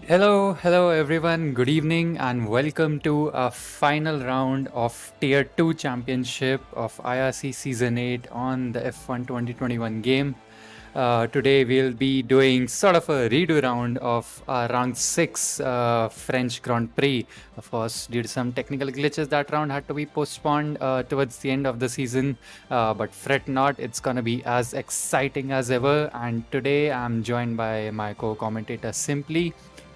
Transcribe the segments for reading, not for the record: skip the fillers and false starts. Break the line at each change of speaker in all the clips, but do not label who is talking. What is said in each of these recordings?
Hello everyone. Good evening and welcome to a final round of Tier 2 Championship of IRC Season 8 on the F1 2021 game. Today we'll be doing sort of a redo round of round 6 French Grand Prix. Of course, due to some technical glitches, that round had to be postponed towards the end of the season. But fret not, it's gonna be as exciting as ever. And today I'm joined by my co-commentator Simply.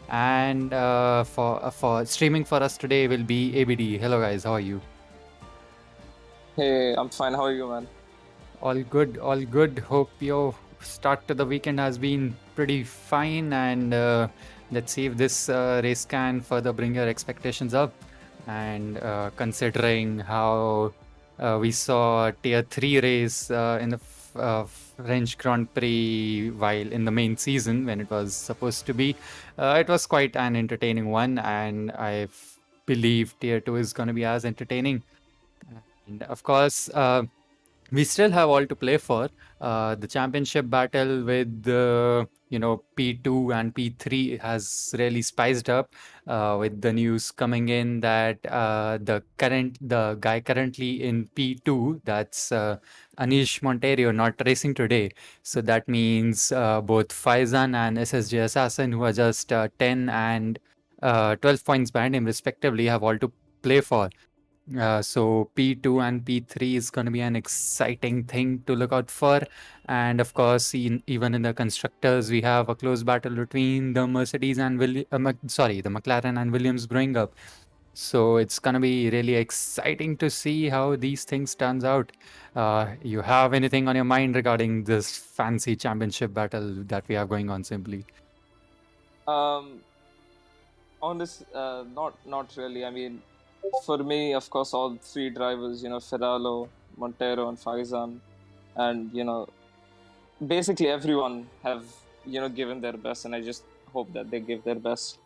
And for streaming for us today will be ABD. Hello guys, how are you?
Hey, I'm fine. How are you, man?
All good, all good. Hope your start to the weekend has been pretty fine, and let's see if this race can further bring your expectations up. And considering how we saw a Tier 3 race in the French Grand Prix while in the main season when it was supposed to be, it was quite an entertaining one, and believe Tier 2 is going to be as entertaining. And of course, we still have all to play for. The championship battle with P2 and P3 has really spiced up with the news coming in that the guy currently in P2, that's Anish Monterio, not racing today. So that means both Faizan and SSJ Assassin, who are just 10 and 12 points behind him respectively, have all to play for. So P2 and P3 is going to be an exciting thing to look out for. And of course, even in the constructors, we have a close battle between the Mercedes and the McLaren and Williams growing up. So it's going to be really exciting to see how these things turns out. You have anything on your mind regarding this fancy championship battle that we have going on, Simply?
Um, on this, not really. I mean, for me, of course, all three drivers, Ferralo, Montero, and Faizan, and basically everyone have given their best, and I just hope that they give their best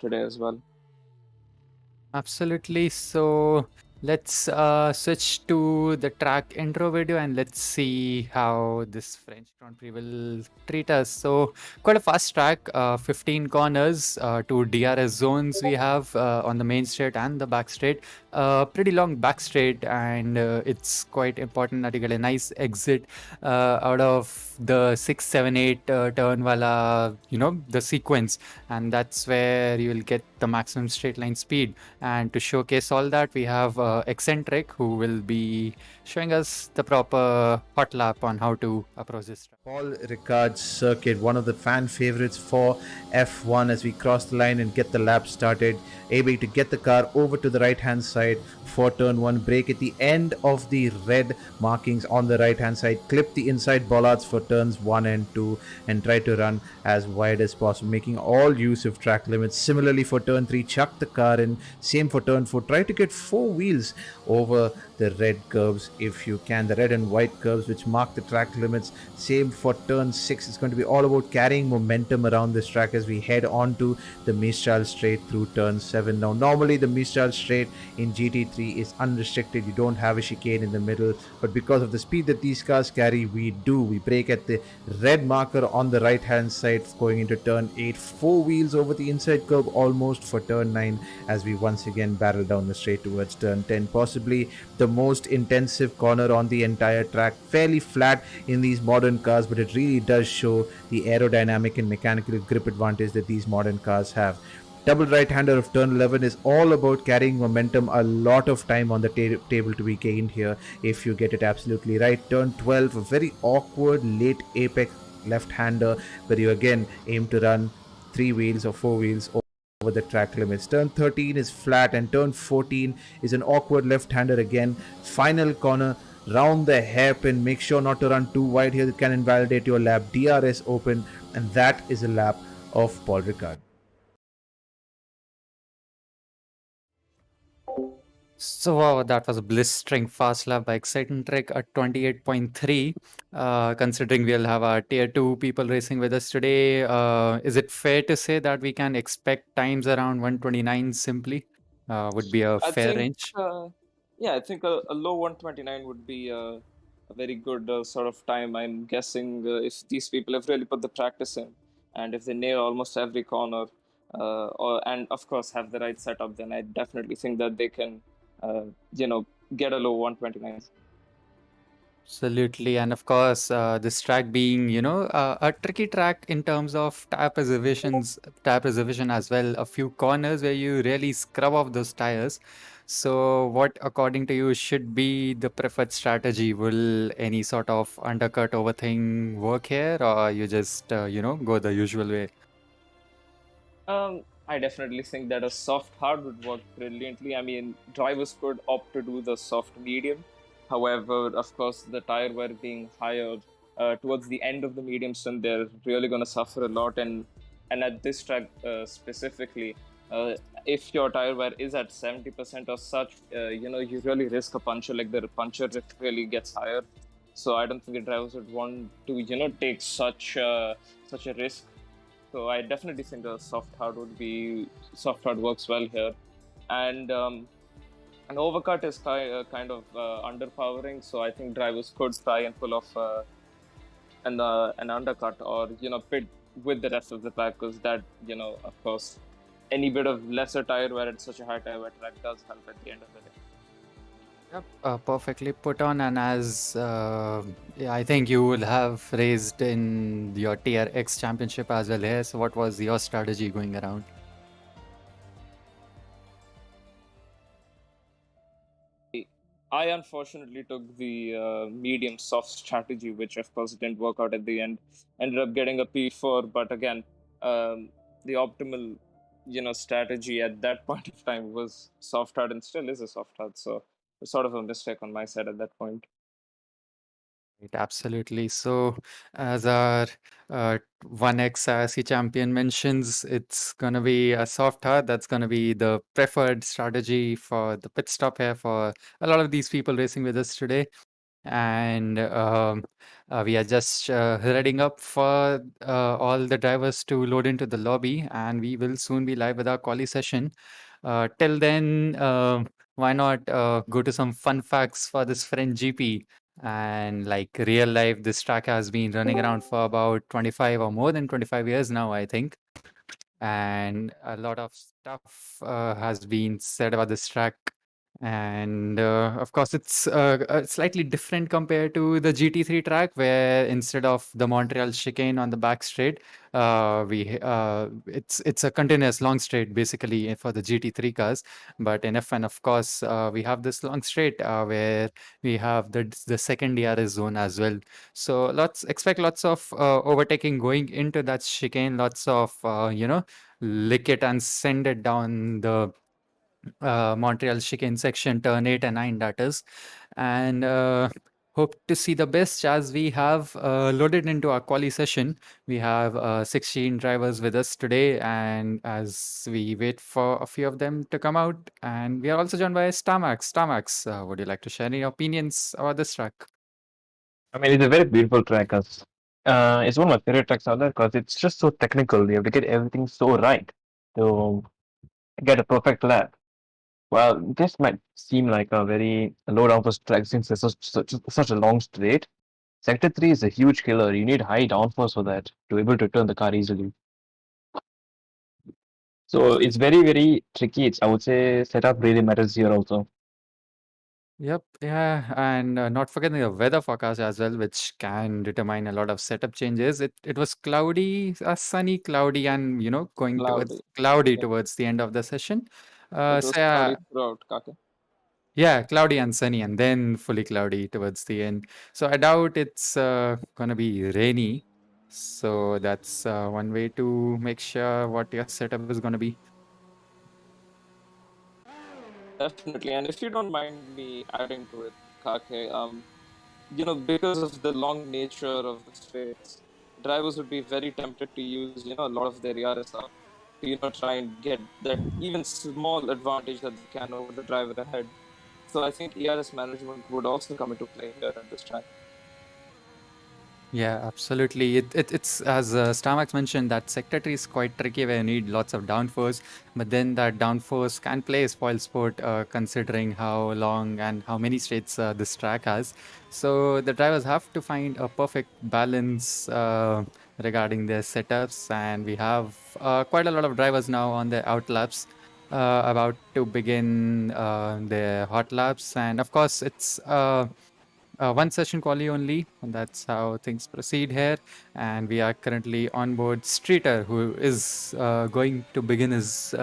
today as well.
Absolutely. So let's switch to the track intro video and let's see how this French Grand Prix will treat us. So quite a fast track, 15 corners, two DRS zones we have on the main straight and the back straight. Pretty long back straight, and it's quite important that you get a nice exit out of the 6, 7, 8 turn wala, the sequence, and that's where you will get the maximum straight line speed. And to showcase all that, we have Eccentric, who will be showing us the proper hot lap on how to approach this track.
Paul Ricard circuit, one of the fan favorites for F1 as we cross the line and get the lap started. Able to get the car over to the right hand side for turn 1, brake at the end of the red markings on the right hand side, clip the inside bollards for turns 1 and 2, and try to run as wide as possible, making all use of track limits. Similarly for turn 3, chuck the car in. Same for turn 4, try to get 4 wheels over the red curves if you can, the red and white curves which mark the track limits. Same for turn 6. It's going to be all about carrying momentum around this track as we head on to the Mistral straight through turn 7. Now normally the Mistral straight in GT3 is unrestricted, you don't have a chicane in the middle, but because of the speed that these cars carry, we brake at the red marker on the right hand side going into turn 8, 4 wheels over the inside curve almost for turn 9 as we once again barrel down the straight towards turn 10, possibly the most intensive corner on the entire track. Fairly flat in these modern cars, but it really does show the aerodynamic and mechanical grip advantage that these modern cars have. Double right-hander of turn 11 is all about carrying momentum. A lot of time on the table to be gained here if you get it absolutely right. Turn 12, a very awkward late apex left-hander where you again aim to run 3 wheels or 4 wheels over the track limits. Turn 13 is flat, and turn 14 is an awkward left-hander again. Final corner, round the hairpin, make sure not to run too wide here, it can invalidate your lap. DRS open, and that is a lap of Paul Ricard.
So wow, that was a blistering fast lap by Eccentric at 28.3. Considering we'll have our tier 2 people racing with us today, is it fair to say that we can expect times around 129 simply? Would be a
I
fair
think,
range.
yeah, I think a low 129 would be a very good sort of time. I'm guessing if these people have really put the practice in. and if they nail almost every corner, and of course have the right setup, then I definitely think that they can, get a low 129s.
Absolutely, and of course, this track being, a tricky track in terms of tire preservation as well. A few corners where you really scrub off those tires. So, what, according to you, should be the preferred strategy? Will any sort of undercut over thing work here, or you just, go the usual way?
I definitely think that a soft hard would work brilliantly. I mean, drivers could opt to do the soft medium. However, of course, the tire wear being higher towards the end of the medium stint, they're really going to suffer a lot. And at this track specifically, uh, if your tire wear is at 70% or such, you really risk a puncture. Like the puncture risk really gets higher. So I don't think the drivers would want to, take such a risk. So I definitely think a soft hard works well here, and an overcut is kind of underpowering. So I think drivers could try and pull off an undercut, or pit with the rest of the pack, because that, of course, any bit of lesser tire wear at such a high tire wear track does help at the end of the day.
Yep, perfectly put on. And as yeah, I think you will have raised in your Tier X championship as well here. So, what was your strategy going around?
I unfortunately took the medium soft strategy, which of course didn't work out at the end. Ended up getting a P4, but again, the optimal, strategy at that point of time was soft hard, and still is a soft hard. So it's sort of a mistake on my side at that point.
Right, absolutely. So, as our 1x IRC champion mentions, it's going to be a soft hard. That's going to be the preferred strategy for the pit stop here for a lot of these people racing with us today. And we are just reading up for all the drivers to load into the lobby, and we will soon be live with our quali session. Till then, why not go to some fun facts for this French GP? And like real life, this track has been running around for about 25 or more than 25 years now, I think. And a lot of stuff has been said about this track. And of course, it's slightly different compared to the GT3 track, where instead of the Montreal chicane on the back straight, it's a continuous long straight basically for the GT3 cars. But in F1, of course, we have this long straight where we have the second DRS zone as well. So expect lots of overtaking going into that chicane, lots of lick it and send it down the Montreal chicane section, turn 8 and 9, that is. And hope to see the best as we have loaded into our quali session. We have 16 drivers with us today, and as we wait for a few of them to come out, and we are also joined by Stamax. Stamax, would you like to share any opinions about this track?
I mean, it's a very beautiful track. It's one of my favorite tracks out there because it's just so technical. You have to get everything so right to get a perfect lap. Well, this might seem like a very low downforce track since it's such a long straight. Sector 3 is a huge killer. You need high downforce for that to be able to turn the car easily. So it's very, very tricky. I would say setup really matters here also.
Yep, yeah, and not forgetting the weather forecast as well, which can determine a lot of setup changes. It was cloudy, sunny, cloudy, and going towards
Cloudy.
cloudy
Yeah.
towards the end of the session.
It was
So
cloudy throughout, Kake.
yeah, cloudy and sunny, and then fully cloudy towards the end. So I doubt it's gonna be rainy. So that's one way to make sure what your setup is gonna be.
Definitely. And if you don't mind me adding to it, Kake, because of the long nature of the straights, drivers would be very tempted to use, a lot of their ERS up to, try and get that even small advantage that they can over the driver ahead. So I think ERS management would also come into play here at this track.
Yeah, absolutely. It's as Starmax mentioned that sector 3 is quite tricky where you need lots of downforce, but then that downforce can play a spoil sport considering how long and how many straights this track has. So the drivers have to find a perfect balance regarding their setups, and we have quite a lot of drivers now on their out laps. About to begin their hot laps, and of course, it's one session quali only, and that's how things proceed here. And we are currently on board Streeter, who is going to begin his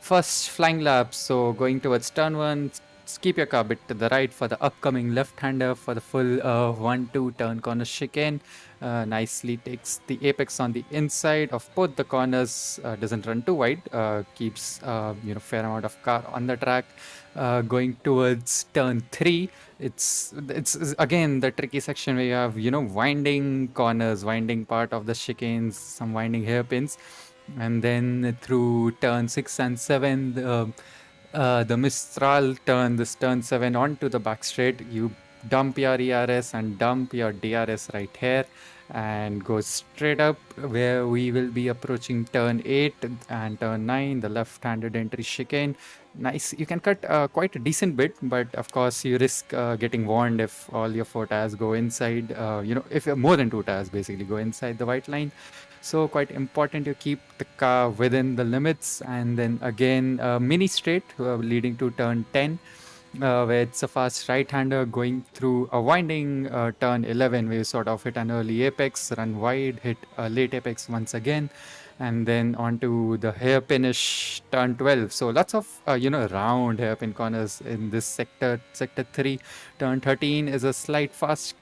first flying lap. So going towards turn one, keep your car a bit to the right for the upcoming left-hander for the full 1-2 turn corner chicane. Nicely takes the apex on the inside of both the corners. Doesn't run too wide. Keeps fair amount of car on the track. Going towards turn three, it's again the tricky section where you have winding corners, winding part of the chicanes, some winding hairpins, and then through turn 6 and 7, the Mistral turn, this turn 7 onto the back straight, you dump your ERS and dump your DRS right here and go straight up where we will be approaching turn 8 and turn 9, the left-handed entry chicane. Nice, you can cut quite a decent bit, but of course you risk getting warned if all your 4 tires go inside, if more than 2 tires basically go inside the white line. So quite important to keep the car within the limits. And then again, mini straight leading to turn 10, where it's a fast right-hander going through a winding turn 11, where you sort of hit an early apex, run wide, hit a late apex once again, and then onto the hairpinish turn 12. So lots of round hairpin corners in this sector. Sector 3, turn 13 is a slight fast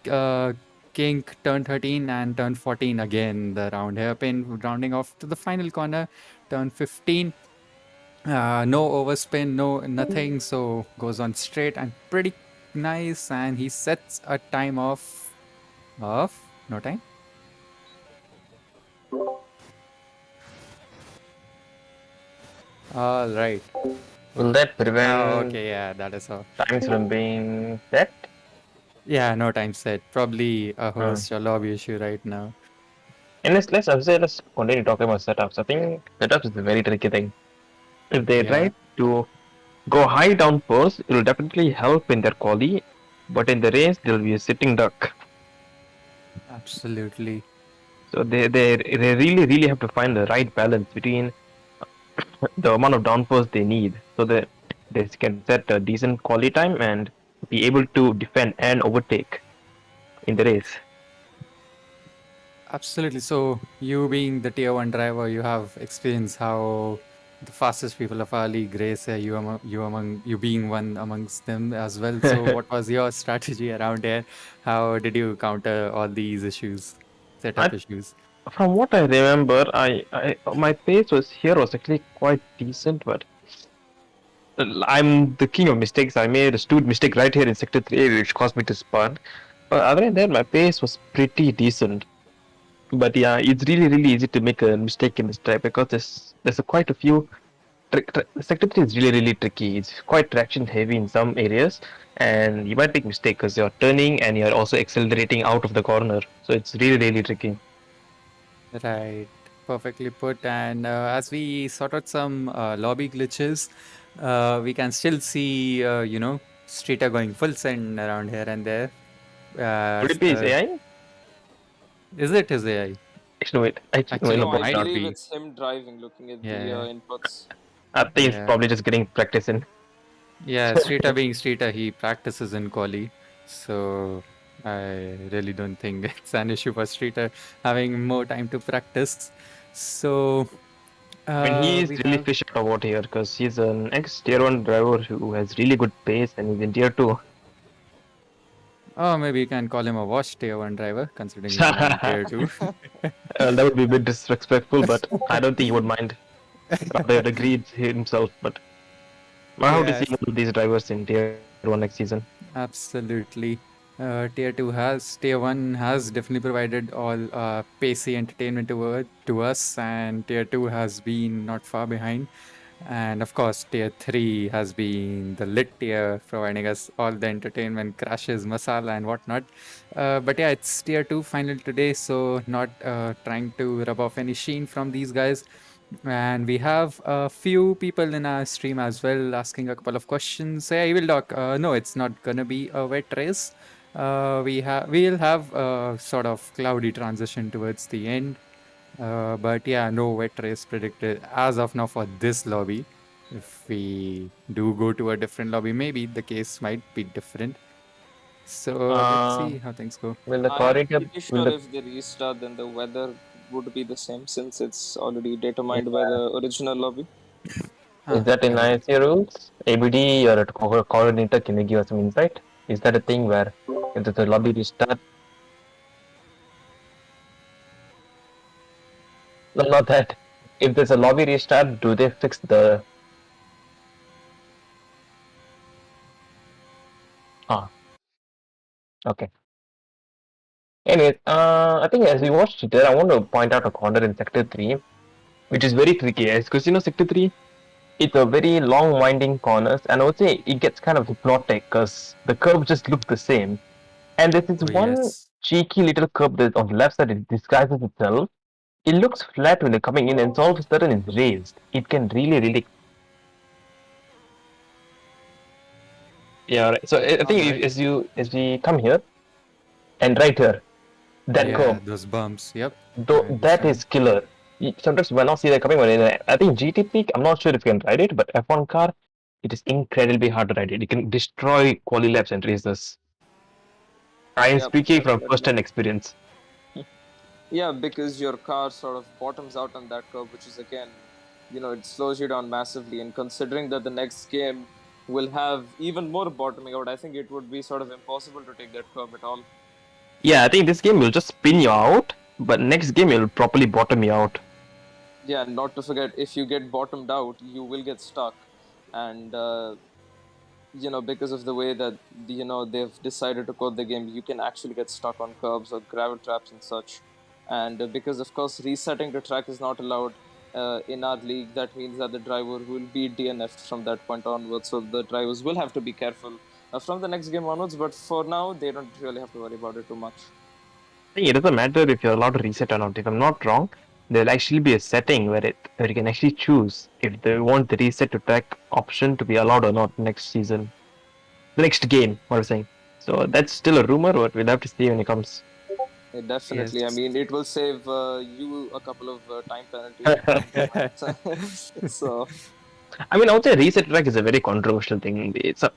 kink, turn 13, and turn 14 again the round hairpin, rounding off to the final corner, turn 15. No overspin, no nothing, so goes on straight and pretty nice, and he sets a time of no time. All right.
Will that prevent
Okay, yeah, that is all.
times from being set?
Yeah, no time set. Probably a host or lobby issue right now.
And let's continue talking about setups. I think setups is a very tricky thing. If they
Yeah.
try to go high down first, it will definitely help in their quali, but in the race they'll be a sitting duck.
Absolutely.
So they really have to find the right balance between the amount of downforce they need, so that they can set a decent quality time and be able to defend and overtake in the race.
Absolutely. So you being the tier 1 driver, you have experienced how the fastest people of our league race, you being one amongst them as well. So what was your strategy around here? How did you counter all these issues, setup issues?
From what I remember, my pace was actually quite decent, but I'm the king of mistakes. I made a stupid mistake right here in sector 3, which caused me to spun. But other than that, my pace was pretty decent. But yeah, it's really easy to make a mistake in this track because there's quite a few. Sector 3 is really tricky. It's quite traction heavy in some areas, and you might make mistake because you're turning and you're also accelerating out of the corner. So it's really tricky.
Right, perfectly put. And as we sort out some lobby glitches, we can still see, Streeter going full send around here and there.
Could it be his AI?
Is it his AI?
Actually, wait.
Actually,
No,
it
I
might
believe
be.
it's him driving, looking at the
Yeah.
inputs.
I think it's
Yeah.
probably just getting practice in.
Yeah, Streeter being Streeter, he practices in quali, so I really don't think it's an issue for Streeter having more time to practice. So
I mean, he's
we
really
have.
fish out of water here because he's an ex tier 1 driver who has really good pace and he's in tier 2.
Oh, maybe you can call him a wash tier 1 driver, considering he's now in tier 2.
That would be a bit disrespectful, but I don't think he would mind. Rather agreed himself, but I hope to see
Yes,
more of these drivers in tier 1 next season.
absolutely. Tier 1 has definitely provided all pacey entertainment to us, and Tier 2 has been not far behind. And of course, Tier 3 has been the lit tier, providing us all the entertainment, crashes, masala, and whatnot. But yeah, it's Tier 2 final today, so not trying to rub off any sheen from these guys. And we have a few people in our stream as well asking a couple of questions. Hey, I will talk. No, it's not gonna be a wet race. We'll have a sort of cloudy transition towards the end. But yeah, no wet race predicted as of now for this lobby. If we do go to a different lobby, maybe the case might be different. So let's
Uh,
see how things go.
will the
I'm
corridor
pretty
will
sure
the
if they restart, then the weather would be the same since it's already determined by
yeah,
the original lobby.
is that in
Got it.
IRC rules? ABD or a coordinator, can you give us some insight? Is that a thing where if there's a lobby restart? No, not that. If there's a lobby restart, do they fix the? Ah, okay. Anyways, I think as we watched it, I want to point out a corner in Sector 3, which is very tricky, because Sector 3, it's a very long winding corners, and I would say it gets kind of hypnotic because the curves just look the same. And there's this
Oh,
one
yes.
cheeky little curve that on the left side it disguises itself. It looks flat when they're coming in, and all of a sudden it's raised. It can really, yeah. Right. So I
All
think
right.
as we come here and right here, that
Yeah,
curve,
those bumps. Yep, I
though that
understand.
is killer. Sometimes when I see that coming, I think GT Peak, I'm not sure if you can ride it, but F1 car, it is incredibly hard to ride it. It can destroy quali laps and races. I am
Yep,
speaking from
definitely.
first-hand experience.
Yeah, because your car sort of bottoms out on that curve, which is again, it slows you down massively. And considering that the next game will have even more bottoming out, I think it would be sort of impossible to take that curve at all.
Yeah, I think this game will just spin you out, but next game it will properly bottom you out.
Yeah, and not to forget, if you get bottomed out, you will get stuck. And, because of the way that, they've decided to code the game, you can actually get stuck on curbs or gravel traps and such. And because, of course, resetting the track is not allowed in our league, that means that the driver will be DNF'd from that point onwards. So the drivers will have to be careful from the next game onwards. But for now, they don't really have to worry about it too much.
I think it doesn't matter if you're allowed to reset or not. If I'm not wrong, there'll actually be a setting where you can actually choose if they want the reset to track option to be allowed or not next season. The next game, what I'm saying. So that's still a rumor, but we'll have to see when it comes.
Yeah, definitely. I
Yes.
mean, it will save you a couple of time penalties if you don't do it. So,
I mean, I would say reset track is a very controversial thing.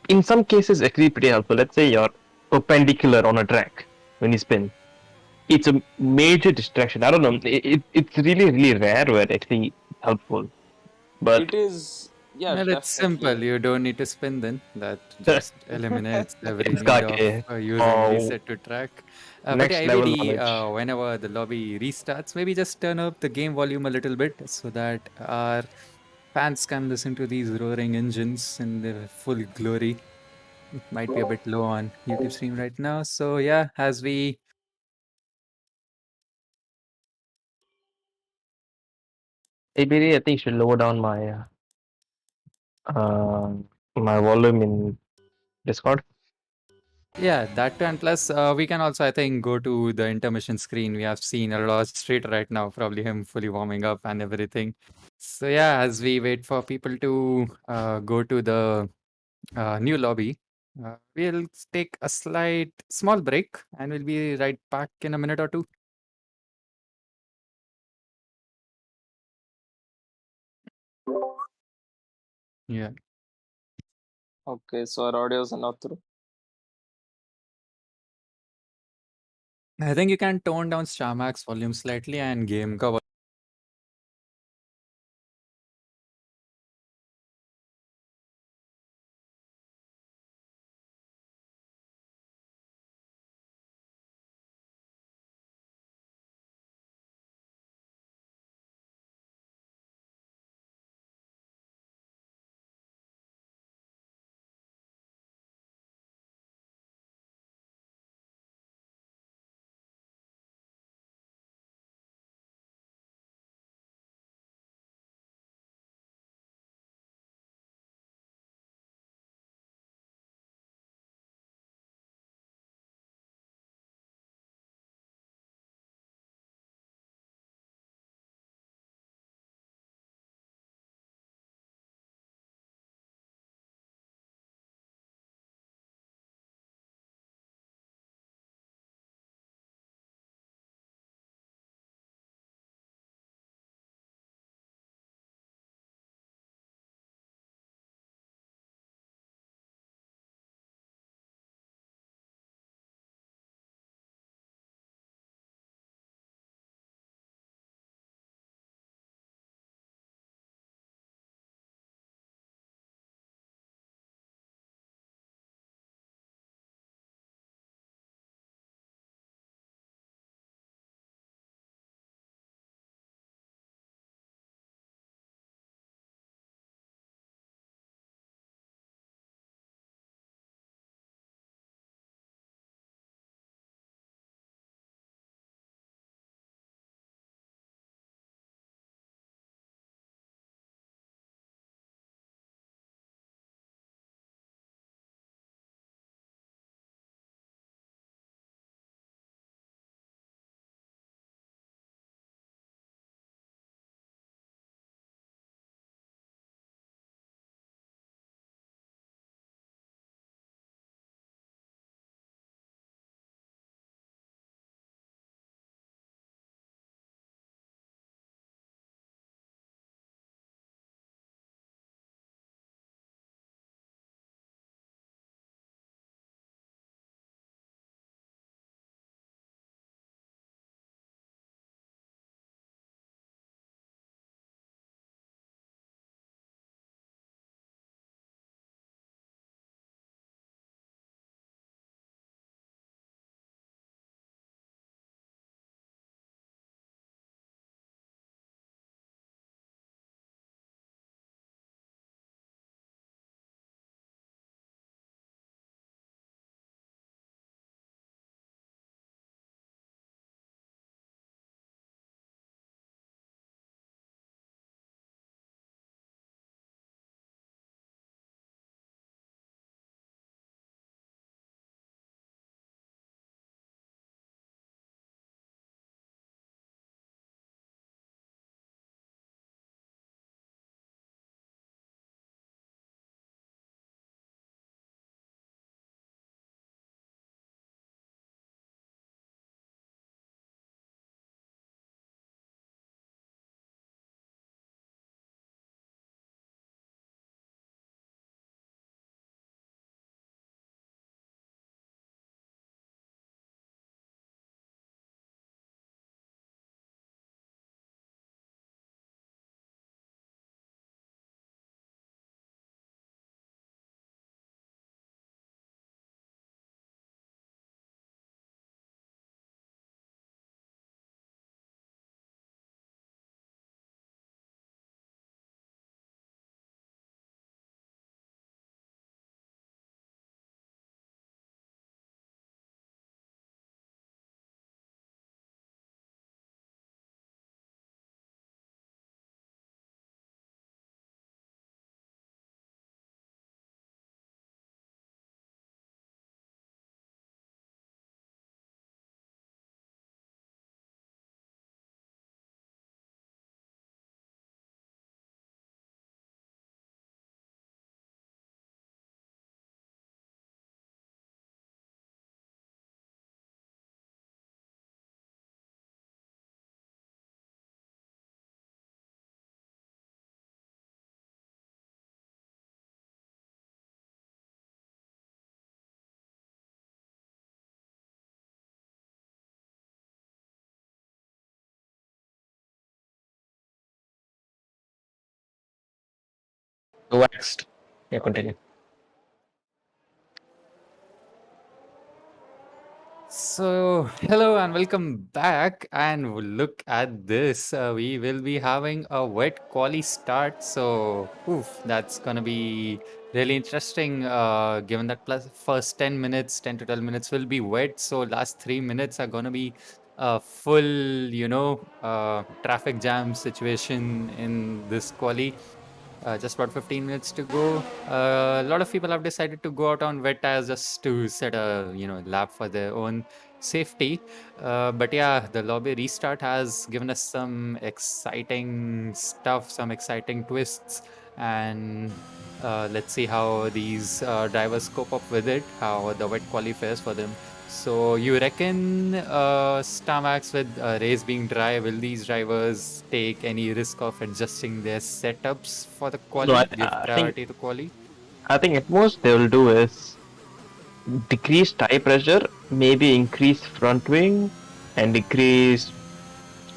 In some cases actually pretty helpful. Let's say you're perpendicular on a track when you spin. It's a major distraction. I don't know. It's really rare where it's actually helpful. But
it is, yeah,
Well, it's simple.
definitely.
You don't need to spin then. That just eliminates every
it's
need
got
of using
oh,
reset to track. But yeah,
next level
ABD,
knowledge.
whenever the lobby restarts, maybe just turn up the game volume a little bit so that our fans can listen to these roaring engines in their full glory. It might be a bit low on YouTube stream right now. So yeah, as we
ABD, I think you should lower down uh, my volume in Discord.
yeah, that too, and plus we can also, I think, go to the intermission screen. We have seen a lot straight right now, probably him fully warming up and everything. So yeah, as we wait for people to go to the new lobby, we'll take a slight small break and we'll be right back in a minute or two. Yeah.
Okay, so our audios are not through.
I think you can tone down Starmax volume slightly and game cover.
Waxed. Yeah, continue.
So, hello and welcome back. And look at this. We will be having a wet quali start. So, oof, that's gonna be really interesting. Given that plus first 10 minutes, 10 to 12 minutes will be wet. So, last 3 minutes are gonna be a full, traffic jam situation in this quali. Just about 15 minutes to go. A lot of people have decided to go out on wet tires just to set a lap for their own safety. But yeah, the lobby restart has given us some exciting stuff, some exciting twists, and let's see how these drivers cope up with it, how the wet qualifiers for them. So you reckon, Starmax, with race being dry, will these drivers take any risk of adjusting their setups for the
No,
quali, give priority to quali?
I think at most they will do is decrease tire pressure, maybe increase front wing, and decrease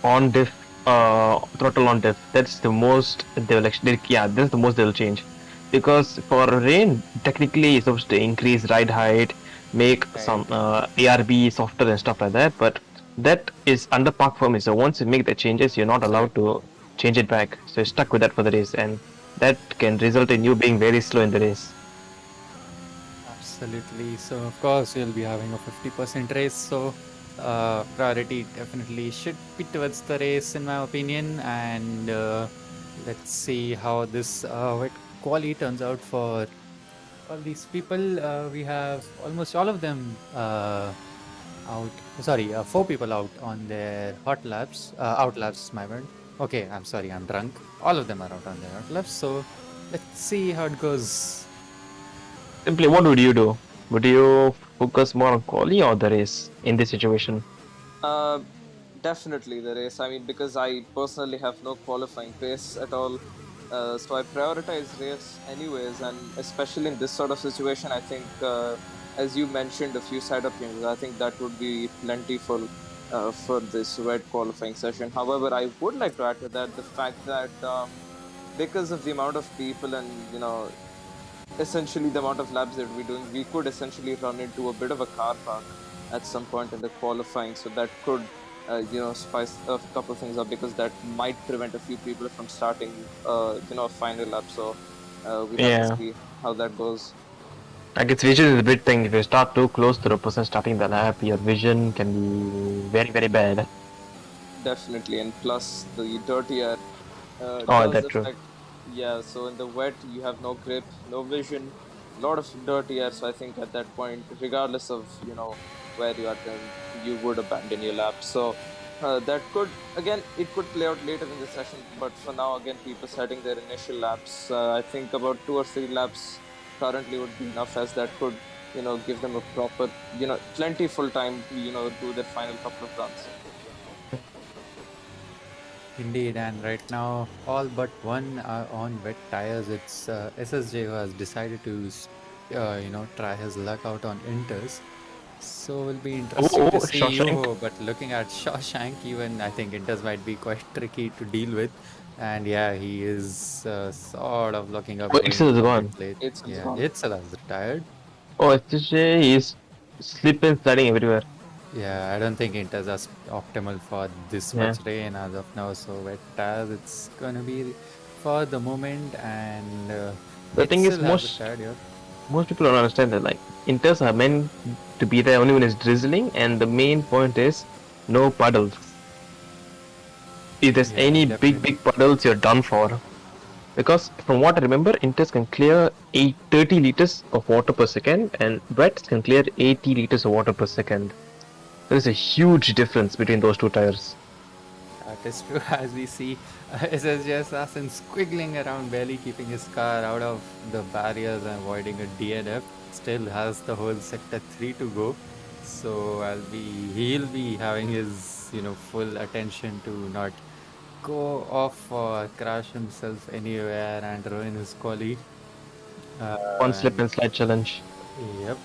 on diff, throttle on diff. That's the most they will actually. Yeah, that's the most they will change. Because for rain, technically it's supposed to increase ride height, make
Right.
some ARB softer and stuff like that. But that is under park permit. So once you make the changes, you're not allowed
Absolutely.
to change it back. So you're stuck with that for the race, and that can result in you being very slow in the race.
Absolutely. So of course we'll be having a 50% race. So priority definitely should be towards the race, in my opinion. And let's see how this wet quali turns out for all these people. We have almost all of them out. Sorry, 4 people out on their hot laps. Out laps, my bad. Okay, I'm sorry, I'm drunk. All of them are out on their hot laps. So let's see how it goes.
Simply, what would you do? Would you focus more on quali or the race in this situation?
Uh, Definitely the race. I mean, because I personally have no qualifying pace at all. So I prioritize race anyways, and especially in this sort of situation, I think, as you mentioned, a few side-up changes, I think that would be plentiful for this wet qualifying session. However, I would like to add to that the fact that because of the amount of people and essentially the amount of laps that we're doing, we could essentially run into a bit of a car park at some point in the qualifying. So that could, spice a couple of things up because that might prevent a few people from starting, a final lap. So we'll have to
Yeah.
see how that goes.
I guess vision is a big thing. If you start too close to the person starting the lap, your vision can be very, very bad.
Definitely, and plus the dirty air
Oh,
does
that's true.
affect. Yeah, so in the wet you have no grip, no vision, a lot of dirty air. So I think at that point, regardless of where you are, then you would abandon your lap. So that could, again, it could play out later in the session. But for now, again, people setting their initial laps. I think about 2 or 3 laps currently would be enough, as that could give them a proper plentiful time to do their final couple of runs.
Indeed, and right now all but one are on wet tires. It's SSJ who has decided to, try his luck out on Inters. So it'll be interesting to
Oh,
see
Shawshank.
Yoho, but looking at Shawshank, even I think Inters might be quite tricky to deal with. And yeah, he is sort of looking up
Oh,
going
Excel is
for pit
gone.
lane.
It's
Yeah,
gone.
Itzel has retired.
Oh, SJ is slipping, sliding everywhere.
Yeah, I don't think Inters are optimal for this
Yeah.
much rain as of now. So wet tires, it's gonna be for the moment, and
The thing is,
Itzel has
most
retired here.
most people don't understand that like inters are meant to be there only when it's drizzling, and the main point is no puddles. If there's
Yeah,
any
definitely.
big puddles, you're done for. Because from what I remember, inters can clear 30 liters of water per second, and wets can clear 80 liters of water per second. There is a huge difference between those two tires.
That is true. As we see, SSJ Assassin squiggling around, barely keeping his car out of the barriers and avoiding a DNF. Still has the whole sector 3 to go. So he'll be having his, full attention to not go off or crash himself anywhere and ruin his quali.
One slip
And
and slide challenge.
yep.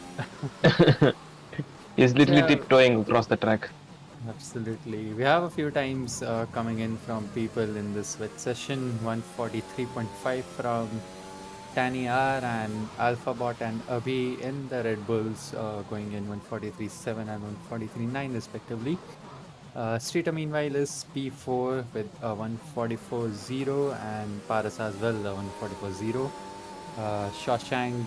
He's literally
Yeah,
tiptoeing across the track.
absolutely. We have a few times coming in from people in this wet session. 143.5 from Tani R and Alphabot and Abhi in the Red Bulls, going in 143.7 and 143.9 respectively. Streeter meanwhile is P4 with a 144.0 and Paras as well, a 144.0. Shawshank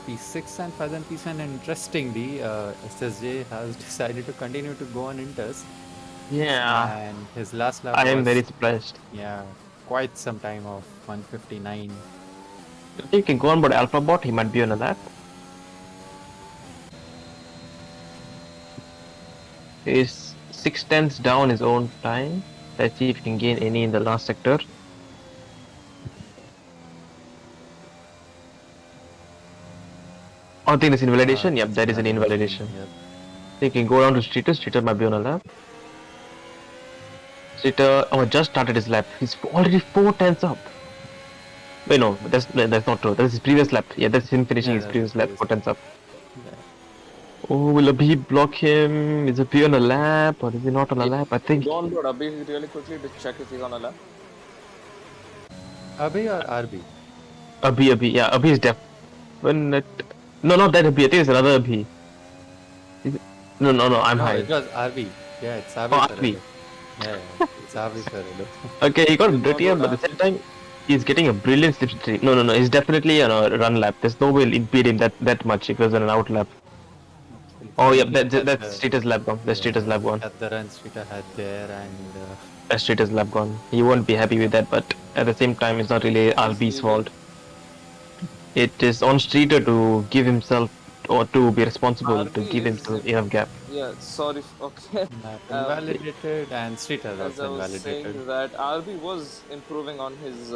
P6 and Fazan P7. Interestingly, SSJ has decided to continue to go on Inters,
Yeah,
and his last lap
I am very
was,
surprised.
yeah, quite some time of 159.
I think you can go on board Alphabot, he might be on a lap. He's 6 tenths down his own time. Let's see if he can gain any in the last sector. I think there's invalidation. Yep, there is an invalidation.
Yep.
They can go down to Streeter. Streeter might be on a lap. Streeter just started his lap. He's already 4 tenths up. Wait, no, that's not true. That's his previous lap. Yeah, that's him finishing his previous lap. 4 tenths up.
Yeah.
Oh, will Abhi block him? Is Abhi on a lap or is he not on a lap? I think.
Go on board Abhi really quickly to check if he's on a lap.
Abhi or RB?
Abhi. Yeah, Abhi is No, not that Abhi. I think it's another Abhi. No, I'm high.
It was RB. Yeah, it's RB.
Oh, RB.
Yeah, it's RBFeralo.
Okay, he got dirtier, but at the same time, he's getting a brilliant slipstream. No, he's definitely on a run lap. There's no way he'll impede him that much if it was on an out lap. Oh, yeah, that's Streeter's lap gone. That's Streeter's lap gone.
At the run Streeter had there, and
That's Streeter's lap gone. He won't be happy with that, but at the same time, it's not really RB's fault. It is on Streeter to give himself or to be responsible to give himself enough gap.
Yeah, sorry. Okay.
invalidated, and Streeter
As
also
I was
invalidated.
saying that RB was improving on his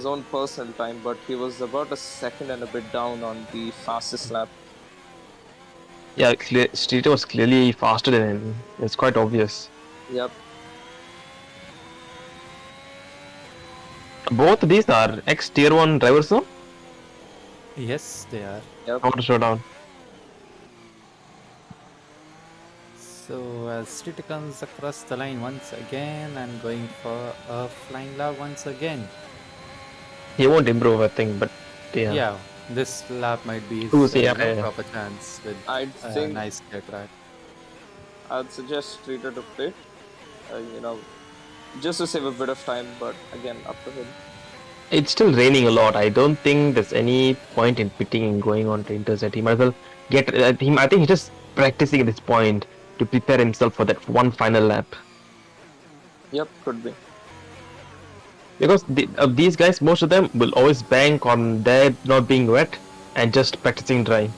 own personal time, but he was about a second and a bit down on the fastest lap.
Yeah, Streeter was clearly faster than him. It's quite obvious.
Yep.
Both of these are ex-Tier 1 drivers, no?
Yes, they are.
Yep.
How to slow down.
So as Streeter comes across the line once again and going for a flying lap once again.
He won't improve, I think, but yeah.
Yeah, this lap might be
Who's-
his
yeah.
proper chance with
I'd
a
think
nice clear track.
I'd suggest Streeter to play. Just to save a bit of time, but again, up to him.
It's still raining a lot. I don't think there's any point in pitting and going on to intercept. He might as well get him. I think he's just practicing at this point to prepare himself for that one final lap.
Yep, could be.
Because these guys, most of them will always bank on their not being wet and just practicing dry.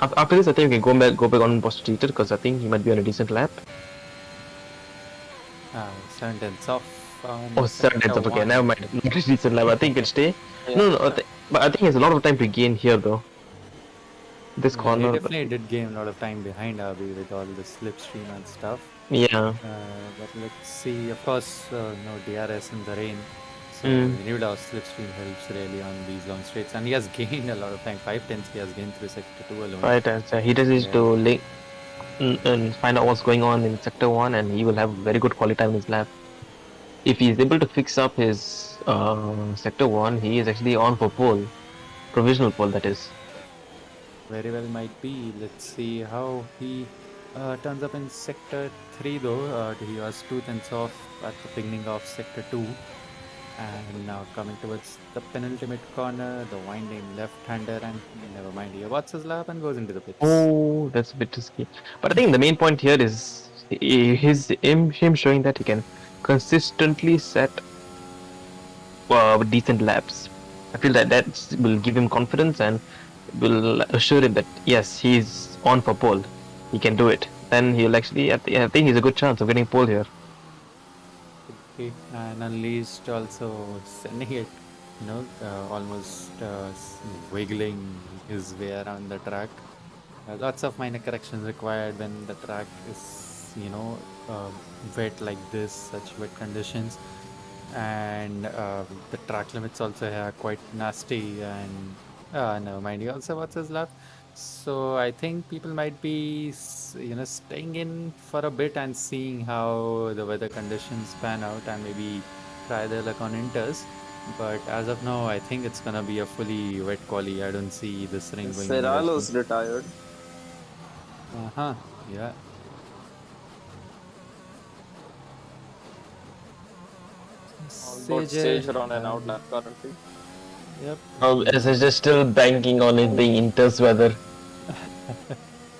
After this, I think we can go back on boss Streeter because I think he might be on a decent lap.
7 tenths off.
Oh, 7 tenths off. Okay, never mind. Not a decent lap. I think he can stay.
Yeah.
No. But I think he has a lot of time to gain here though. This
Yeah,
corner.
he definitely did gain a lot of time behind RB with all the slipstream and stuff.
Yeah.
But let's see, of course, no DRS in the rain. So renewed our slipstream helps really on these long straights. And he has gained a lot of time. 5 tenths he has gained through sector 2 alone.
Right, and he just needs to and find out what's going on in sector 1 and he will have very good quality time in his lap. If he is able to fix up his sector 1, he is actually on for pole. Provisional pole, that is.
Very well might be. Let's see how he turns up in sector 3 though. He was 2 tenths off at the beginning of sector 2. And now coming towards the penultimate corner, the winding left-hander, and never mind, he aborts his lap and goes into the pits.
Oh, that's a bit risky. But I think the main point here is him showing that he can consistently set decent laps. I feel that will give him confidence and will assure him that yes, he's on for pole. He can do it. Then he'll actually, I think he's a good chance of getting pole here.
And Unleashed also sending it, almost wiggling his way around the track. Lots of minor corrections required when the track is, wet like this, such wet conditions. And the track limits also are quite nasty, and never mind, he also what's his lap. So I think people might be, staying in for a bit and seeing how the weather conditions pan out and maybe try their luck on inters. But as of now, I think it's gonna be a fully wet quali. I don't see this ring going anywhere soon.
Feralo's retired.
Uh-huh. Yeah.
On both stage run and
uh,
outlap currently.
Yep.
SSJ still banking on it being intense weather.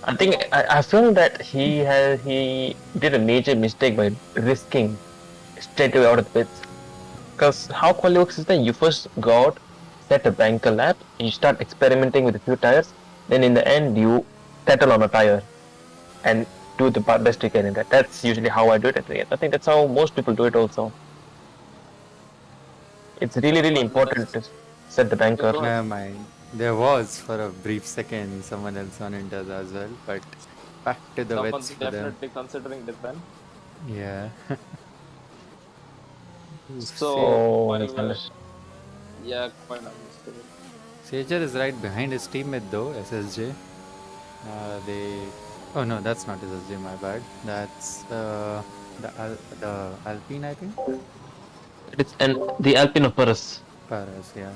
I think I feel that he did a major mistake by risking straight away out of the pits. Because how quali works is that you first go out, set a banker lap, you start experimenting with a few tires, then in the end you settle on a tire and do the best you can in that. That's usually how I do it. I think that's how most people do it also. It's really important to set the banker.
Go ahead.
Never mind. There was for a brief second someone else on it as well, but back to the
Someone's
wets for them.
definitely considering it then.
Yeah.
So,
Oh,
while
he's
we're-
finished.
yeah, quite understood.
Sager is right behind his teammate though, SSJ. They. Oh no, that's not SSJ. My bad. That's the Alpine, I think.
It's the Alpine of Paris.
Paras, yeah.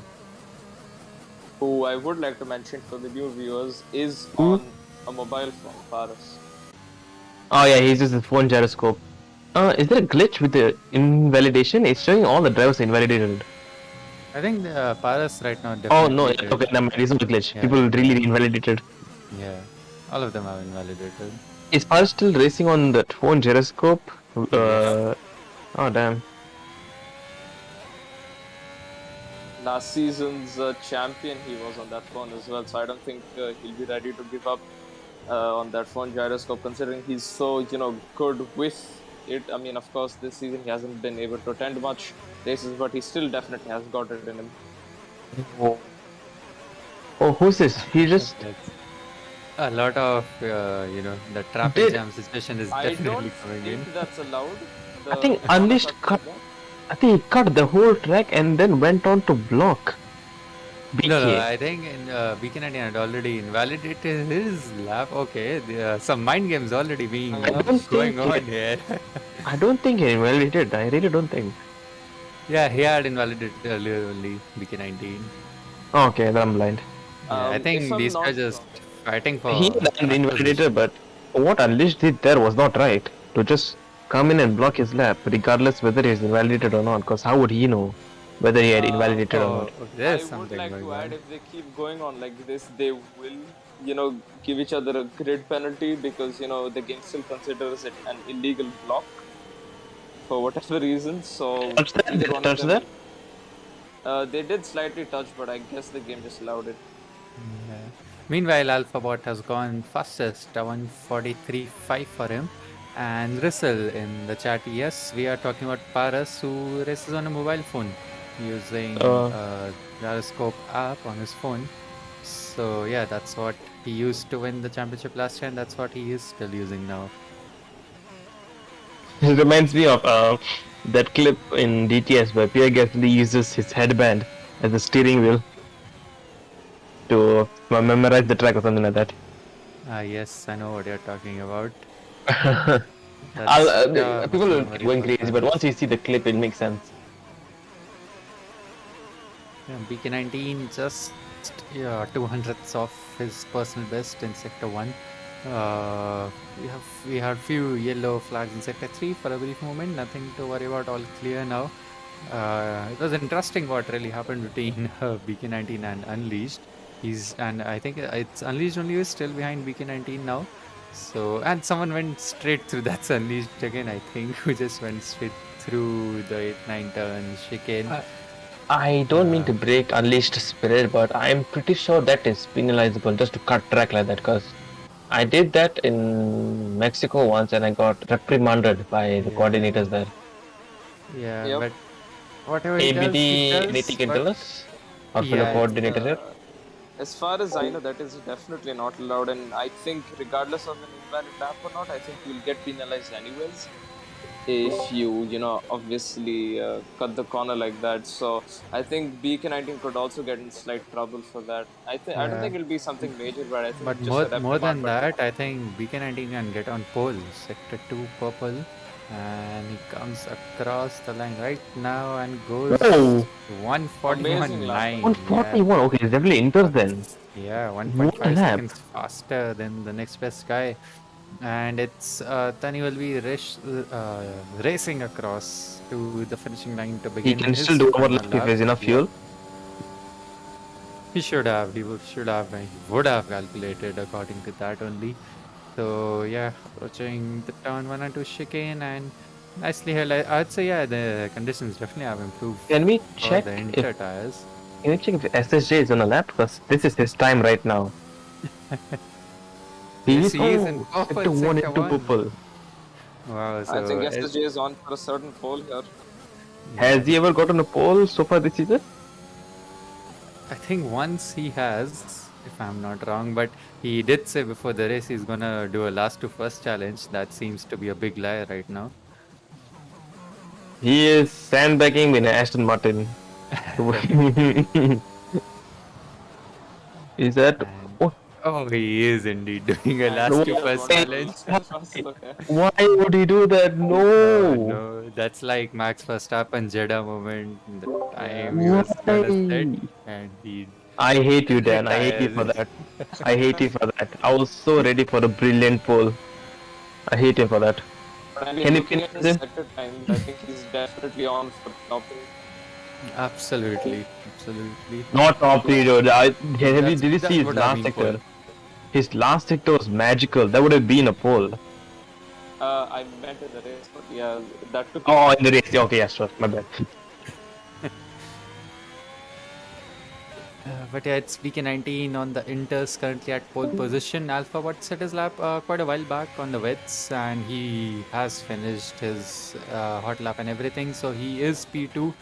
Who I would like to mention for the new viewers is on a mobile phone, Paris.
Oh yeah, he's using phone gyroscope. Is there a glitch with the invalidation? It's showing all the drivers invalidated.
I think the Paras right now.
Oh no,
definitely
okay, never mind. It's not a glitch.
Yeah.
People really invalidated.
Yeah, all of them are invalidated.
Is Paris still racing on that phone gyroscope? Oh damn.
Last season's champion, he was on that phone as well, so I don't think he'll be ready to give up on that phone gyroscope, considering he's so good with it. I mean, of course, this season he hasn't been able to attend much races, but he still definitely has got it in him.
Oh, who's this? He just
That's a lot of the traffic jam situation is
I
definitely
don't
coming in.
think that's allowed.
I think Unleashed cut. I think he cut the whole track and then went on to block. BK.
No, I think in BK90 had already invalidated his lap. Okay, some mind games already being
I don't
going
think
on here.
I don't think he invalidated. I really don't think.
Yeah, he had invalidated earlier only BK19.
Okay, then I'm blind.
Yeah, I
if
think
I'm
these
not
guys just
wrong-
fighting for.
He invalidated, but what Unleashed did there was not right. To just come in and block his lap, regardless whether he's invalidated or not. Because how would he know whether he had invalidated or
Oh,
not?
there's
I would
something
like
going
to add,
on.
if they keep going on like this, they will, give each other a grid penalty because, the game still considers it an illegal block for whatever reason. So
Touch that?
either
Did
one
they
of
touch
them.
that?
They did slightly touch, but I guess the game just allowed it.
Yeah. Meanwhile, Alphabot has gone fastest, 1:43.5 for him. And Rissel in the chat, yes, we are talking about Paras who races on a mobile phone using gyroscope app on his phone. So yeah, that's what he used to win the championship last year, and that's what he is still using now.
It reminds me of that clip in DTS where Pierre Gasly uses his headband as a steering wheel to memorize the track or something like that.
Yes, I know what you're talking about.
People will be going crazy, but once you see the clip, it makes sense.
Yeah, BK19 just 200ths of his personal best in Sector 1. We had few yellow flags in Sector 3 for a brief moment. Nothing to worry about. All clear now. It was interesting what really happened between BK19 and Unleashed. And I think it's Unleashed only is still behind BK19 now. So, and someone went straight through. That's Unleashed again, I think, who just went straight through the 8-9 turn chicane.
I don't mean to break Unleashed spirit, but I'm pretty sure that is penalizable just to cut track like that, because I did that in Mexico once and I got reprimanded by the coordinators there.
Yeah,
Yep.
but whatever he does,
ABD,
he does,
anything can
but-
tell us? Our fellow
Yeah,
coordinator here?
As far as I know, that is definitely not allowed, and I think regardless of an invalid lap or not, I think you'll get penalized anyways if you obviously cut the corner like that. So I think BK19 could also get in slight trouble for that. I don't
Yeah.
think it'll be something major, but I think
But
just
more
a
than
reprimand, but-
that, I think BK19 can get on pole. Sector 2 purple. And he comes across the line right now and goes
Oh,
amazing lap by
141.9.
him.
Yeah.
141. Okay, it's definitely Inter then.
Yeah,
What a
1.5
lap.
seconds faster than the next best guy. And it's Tani will be racing across to the finishing line to
He
begin
can still
his
do one more
final
lap if
lap.
there's enough
Yeah,
fuel.
he should have. He would have calculated according to that only. So yeah, approaching the turn 1 and 2 chicane and nicely held. I'd say yeah, the conditions definitely have improved
Can we
for
check
the
if
Inter tires.
SSJ is on a lap? Because this is his time right now.
Yes,
He's
he is in
sector
purple,
one
sector
into
one.
purple.
Wow,
I
so
think SSJ is on for a certain pole here.
yeah,
Has he ever gotten a pole so far this season?
I think once he has, if I'm not wrong, but he did say before the race he's gonna do a last to first challenge. That seems to be a big lie right now.
He is sandbagging in Aston Martin. Is that
And
what?
oh, he is indeed doing a
And
last
he
to
does
first
want to
Why?
do a
challenge.
last fast. Okay.
Why would he do that?
Oh
No.
no, that's like Max Verstappen Jeddah moment. The
Yeah.
time he was gonna sit
Why?
and he
I hate you, Dan. I hate you for
retires.
that. I hate you for that. I was so ready for a brilliant poll. I hate him for that.
But I mean,
Can you
looking at
finish
his
him?
sector times, I think he's definitely on for top three.
Absolutely, absolutely.
Not top three, dude. Did you see
That's
his
what I
last
mean, Paul.
sector? His last sector was magical. That would have been a poll.
I meant in the race, but yeah, that took
Oh,
long.
in the race. Yeah, okay, yeah, sure. My bad.
But yeah, it's BK19 on the Inters currently at pole position. Alpha Watt set his lap quite a while back on the wets, and he has finished his hot lap and everything. So he is P2.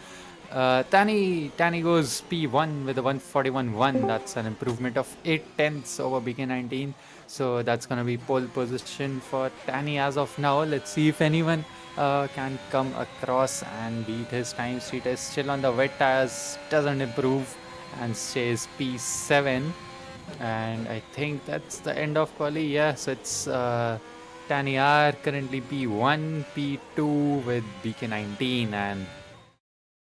Tani goes P1 with a 141.1. That's an improvement of 8 tenths over BK19. So that's going to be pole position for Tani as of now. Let's see if anyone can come across and beat his time. Street is still on the wet tires, doesn't improve and stays P7. And I think that's the end of quali. Yes, it's Tani R currently P1, P2 with BK19, and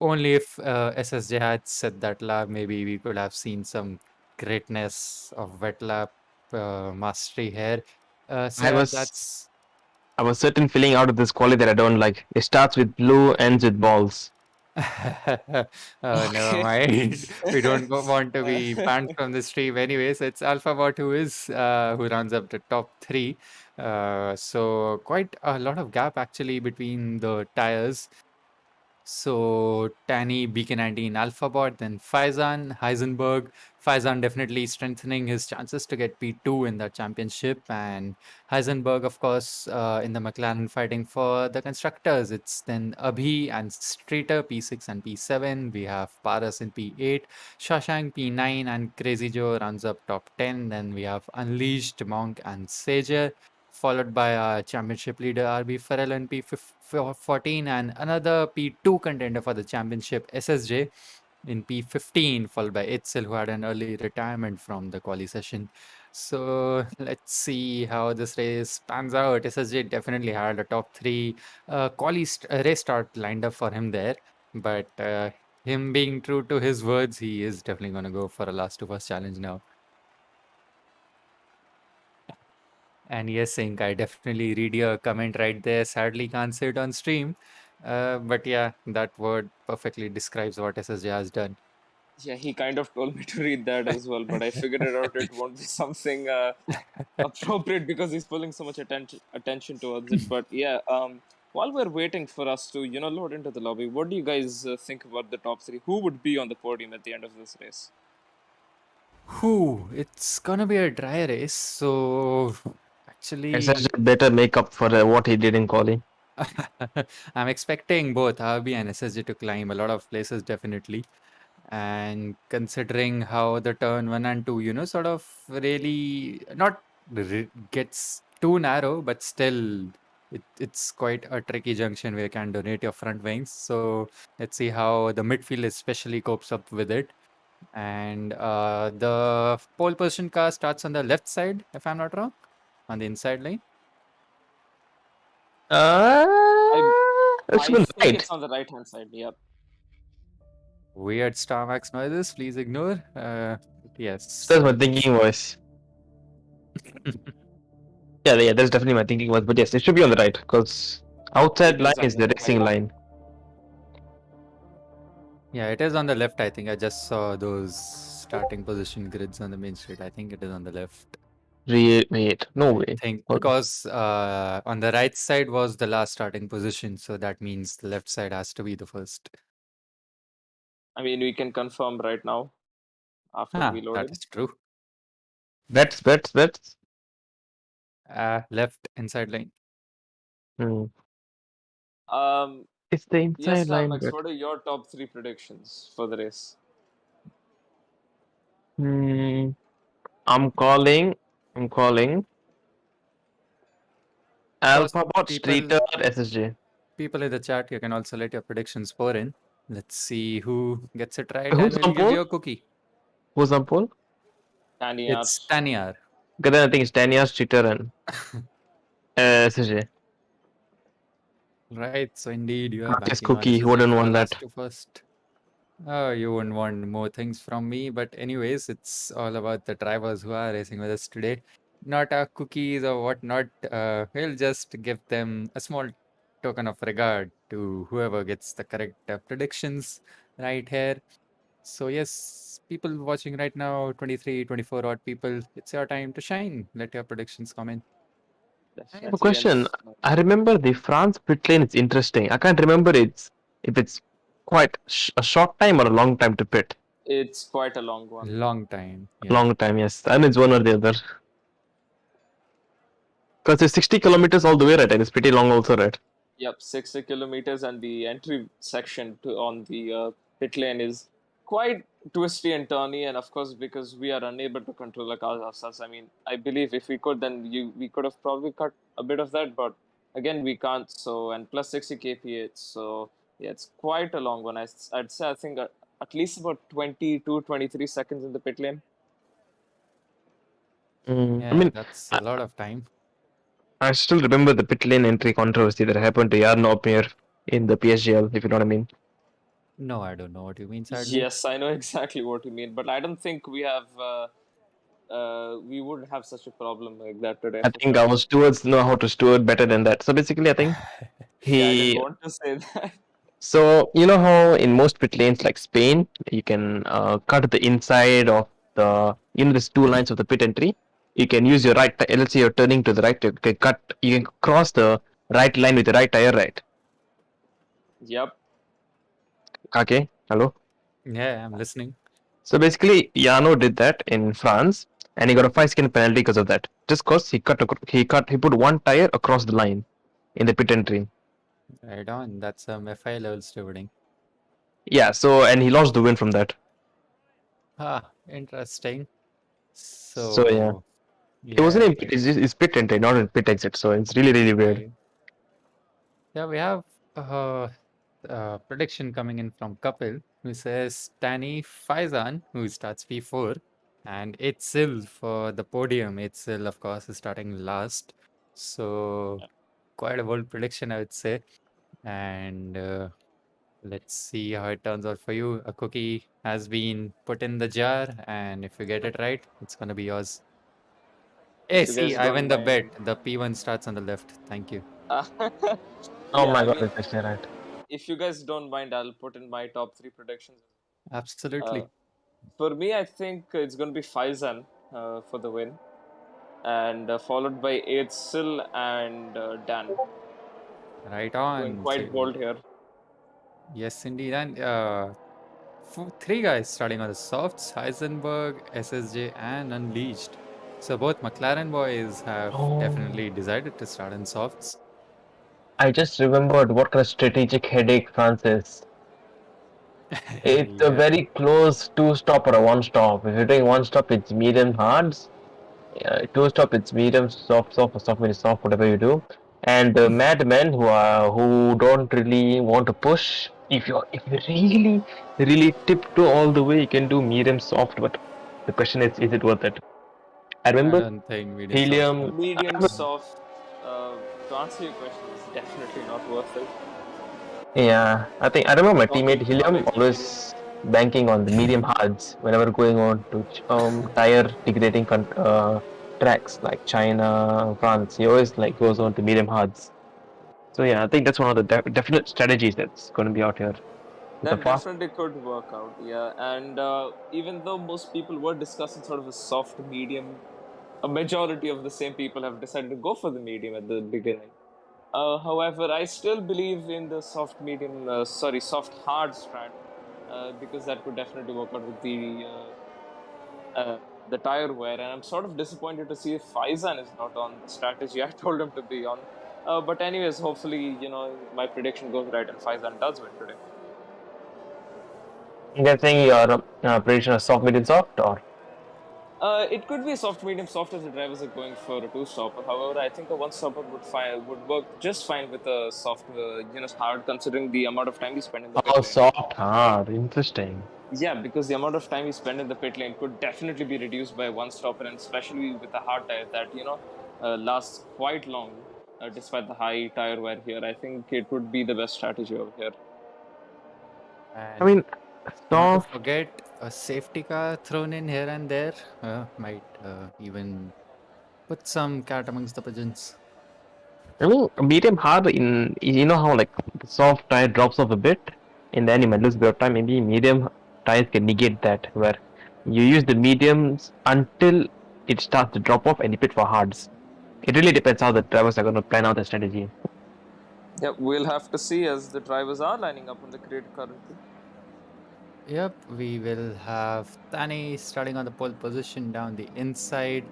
only if SSJ had set that lab, maybe we could have seen some greatness of wet lab mastery here. So
I
yeah,
was
that's
I was certain feeling out of this quality that I don't like. It starts with blue, ends with balls.
never
Okay.
mind. We don't want to
Uh,
be banned from the stream anyways. It's Alphabot who runs up the top three. So quite a lot of gap actually between the tires. So Tani, BK19, Alphabot, then Faizan, Heisenberg. Faizan definitely strengthening his chances to get P2 in the championship. And Heisenberg, of course, in the McLaren fighting for the constructors. It's then Abhi and Streeter, P6 and P7. We have Paras in P8, Shashank P9, and Crazy Joe runs up top 10. Then we have Unleashed, Monk, and Sager, followed by our championship leader RBFeralo in P14 and another P2 contender for the championship SSJ in P15, followed by Itzel, who had an early retirement from the quali session. So let's see how this race pans out. SSJ definitely had a top three race start lined up for him there, but him being true to his words, he is definitely going to go for a last to first challenge now. And yes, Ink, I definitely read your comment right there. Sadly, can't say it on stream. But yeah, that word perfectly describes what SSJ has done.
yeah, he kind of told me to read that as well, but I figured it out. It won't be something appropriate because he's pulling so much attention towards it. But yeah, while we're waiting for us to load into the lobby, what do you guys think about the top three? Who would be on the podium at the end of this race?
Whew, it's gonna be a dry race. So actually,
SSJ better make up for what he did in quali.
I'm expecting both RB and SSJ to climb a lot of places, definitely. And considering how the turn 1 and 2, sort of really not gets too narrow, but still it's quite a tricky junction where you can donate your front wings. So let's see how the midfield especially copes up with it. And the pole position car starts on the left side, if I'm not wrong, on the inside lane.
I
It should
I
be
think
right.
it's on the right hand side. Yep.
Weird Starmax noises, please ignore. Yes.
That's my thinking was. Yeah, that's definitely my thinking was. But yes, it should be on the right because outside
It
line
is on
is the
the
racing
right.
line.
Yeah, it is on the left. I think I just saw those starting position grids on the main street. I think it is on the left.
Wait, no
I
way.
think
Hold on.
because on the right side was the last starting position, so that means the left side has to be the first.
I mean, we can confirm right now after we load
That
in.
is true.
Bets.
Left inside lane.
Hmm.
Um,
It's the
yes,
inside line,
Starmax,
but
what are your top 3 predictions for the race?
I'm calling
Pause,
Alphabot
people.
Streeter SSJ.
People in the chat, you can also let your predictions pour in. Let's see who gets it right,
Who's
and we'll
on
give
pole?
you a cookie.
Who's on pole?
It's
Tanyar.
Tanyar.
Because then I think it's Tanya Streeter and SSJ.
Right, so indeed you are
Marcus
banking on
Cookie. Who
SSJ
wouldn't
for the
want that?
last two first. Oh, you wouldn't want more things from me, but anyways, it's all about the drivers who are racing with us today. Not our cookies or whatnot. We'll just give them a small token of regard to whoever gets the correct predictions right here. So yes, people watching right now, 23, 24 odd people, it's your time to shine. Let your predictions come in.
I have a
Definitely. And
question. I remember the France pit lane is interesting. I can't remember if it's quite a short time or a long time to pit.
it's quite a long one.
Long time, yeah.
Long time, yes. And it's one or the other. Because it's 60 kilometers all the way, right? And it's pretty long also, right?
Yep, 60 kilometers, and the entry section on the pit lane is quite twisty and turny. And of course, because we are unable to control the cars ourselves, I mean, I believe if we could, then we could have probably cut a bit of that, but again, we can't. So, and plus 60 kph. So, yeah, it's quite a long one. I'd say I think at least about 22, 23 seconds in the pit lane.
I
Yeah,
mean,
that's a lot of time.
I still remember the pit lane entry controversy that happened to Jarno Opmeer in the PSGL, if you know what I mean.
No, I don't know what you mean, sadly.
Yes, I know exactly what you mean, but I don't think we have. We would have such a problem like that today.
I
For
think
sure.
our stewards know how to steward better than that. So basically, I think
Yeah, I didn't
he.
want to say that.
So you know how in most pit lanes like Spain, you can cut the inside of the there's two lines of the pit entry. You can use your right. Let's say you're turning to the right. You can cut. You can cross the right line with the right tire, right?
Yep.
Okay. Hello.
Yeah, I'm listening.
So basically, Yano did that in France, and he got a 5-second penalty because of that. Just cause he put one tire across the line in the pit entry.
Right on. That's FI level stewarding.
Yeah. So and he lost the win from that.
Interesting.
So yeah, it wasn't
Yeah,
in pit. It's pit entry, not in pit exit. So it's really weird.
right. Yeah, we have prediction coming in from Kapil, who says Tani Faizan, who starts P4, and Itzel for the podium. Itzel, of course, is starting last. So quite a bold prediction, I would say. And let's see how it turns out for you. A cookie has been put in the jar, and if you get it right, it's gonna be yours. Hey,
If you
see,
guys
I win
don't
the bet.
mind.
The P1 starts on the left. Thank you.
Oh
Yeah,
my
I
god,
mean,
that's actually right.
if you guys don't mind, I'll put in my top 3 predictions.
Absolutely.
For me, I think it's going to be Faizan for the win, and followed by Eitzel and Dan.
Right
Going
on.
quite bold here.
Yes, indeed. And three guys starting on the softs, Heisenberg, SSJ, and Unleashed. So both McLaren boys have definitely decided to start on softs.
I just remembered what kind of strategic headache France is. It's a
Yeah,
very close two-stop or a one-stop. If you're doing one-stop, it's medium hards. Two-stop, it's medium, soft, or soft, medium, soft, whatever you do. And the madmen who don't really want to push. If you really tiptoe all the way, you can do medium soft. But the question is it worth it? I
I
remember
don't think medium soft's
Helium.
worth it.
Medium soft. To answer your question, is definitely not worth it.
Yeah, I remember my
Talking
teammate Helium
about
always banking on the medium hards whenever going on to tire degrading tracks like China, France. He always like goes on to medium hards. So yeah, I think that's one of the definite strategies that's going to be out here. With the
that
fast,
definitely could work out, yeah. And even though most people were discussing sort of a soft medium, a majority of the same people have decided to go for the medium at the beginning. However, I still believe in the soft medium, soft hard strat, because that could definitely work out with the tire wear. And I'm sort of disappointed to see if Faizan is not on the strategy I told him to be on. But anyways, hopefully, my prediction goes right and Faizan does win today.
you're saying your prediction is soft, medium, soft, or
It could be soft, medium, soft if the drivers are going for a two-stopper. However, I think a one-stopper would work just fine with a soft, hard, considering the amount of time we spend in the pit
oh,
lane.
soft, hard. Interesting.
Yeah, because the amount of time we spend in the pit lane could definitely be reduced by one stopper, and especially with a hard tire that lasts quite long, despite the high tire wear here. I think it would be the best strategy over here.
I
And
mean,
not to
soft.
forget a safety car thrown in here and there might even put some cat amongst the pigeons.
I mean, medium hard in how like the soft tire drops off a bit, and then you might lose a bit of time. Maybe medium tires can negate that, where you use the mediums until it starts to drop off and you pit for hards. It really depends how the drivers are going to plan out the strategy.
Yeah, we'll have to see as the drivers are lining up on the grid currently.
Yep, we will have Tani starting on the pole position down the inside.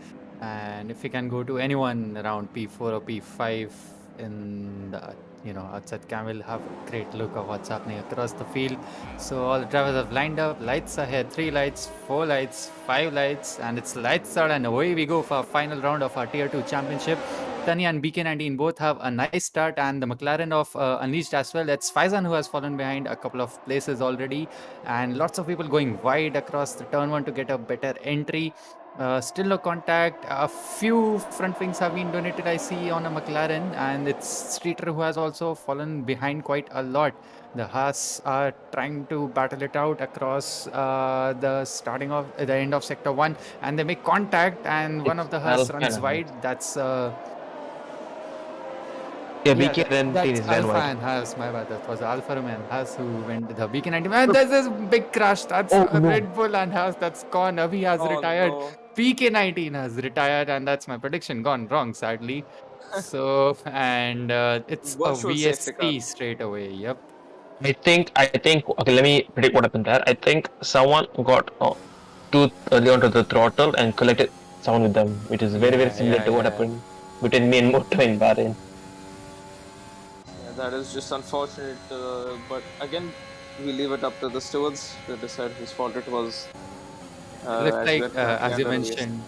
And if we can go to anyone around P4 or P5 in the outside cam, we'll have a great look of what's happening across the field. So all the drivers have lined up, lights ahead, 3 lights, 4 lights, 5 lights, and it's lights out, and away we go for our final round of our Tier 2 championship. Tani and BK19 both have a nice start, and the McLaren of Unleashed as well. It's Faizan who has fallen behind a couple of places already, and lots of people going wide across the turn one to get a better entry. Still no contact. A few front wings have been donated, I see, on a McLaren, and it's Streeter who has also fallen behind quite a lot. The Haas are trying to battle it out across the end of sector one, and they make contact, and one
It's
of the Haas runs
Alpha.
wide. That's
Yeah,
yeah,
BK then
that's
is ran
Alpha
wide.
and Haas. My bad. That was Alfa Romeo and Haas who went the Beacon 90. Man, there's this big crash. That's
Oh no!
Red Bull and Haas. That's gone. Avi has
Oh
retired.
no!
PK19 has retired, and that's my prediction gone wrong, sadly. So, and it's a
Virtual safety car.
VST straight away. Yep.
I think. Okay, let me predict what happened there. I think someone got too early onto the throttle and collected someone with them, which is very very
Yeah,
similar
yeah,
to what
yeah.
happened between me and Moto in Bahrain.
Yeah, that is just unfortunate. But again, we leave it up to the stewards to decide whose fault it was.
Looks
As
like,
we're currently
as you
under a VS.
mentioned,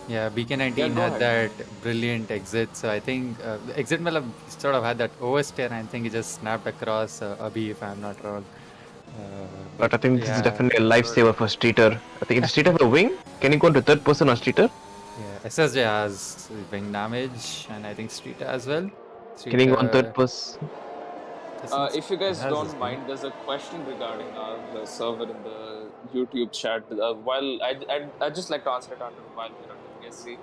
yeah,
Yeah,
BK19
go
had
ahead.
that brilliant exit. So I think the exit will have sort of had that oversteer, and I think he just snapped across Abhi, if I'm not wrong. But
But I think this is
yeah,
definitely a lifesaver for Streeter. I think if Streeter have a wing, can he go into third person on Streeter?
yeah, SSJ has wing damage, and I think Streeter as well.
Can he go on third
Streeter
person?
doesn't
If you
he
guys
has his
don't
wing.
mind, there's a question regarding our server in the YouTube chat. While I just like to answer it under while we're under VSC.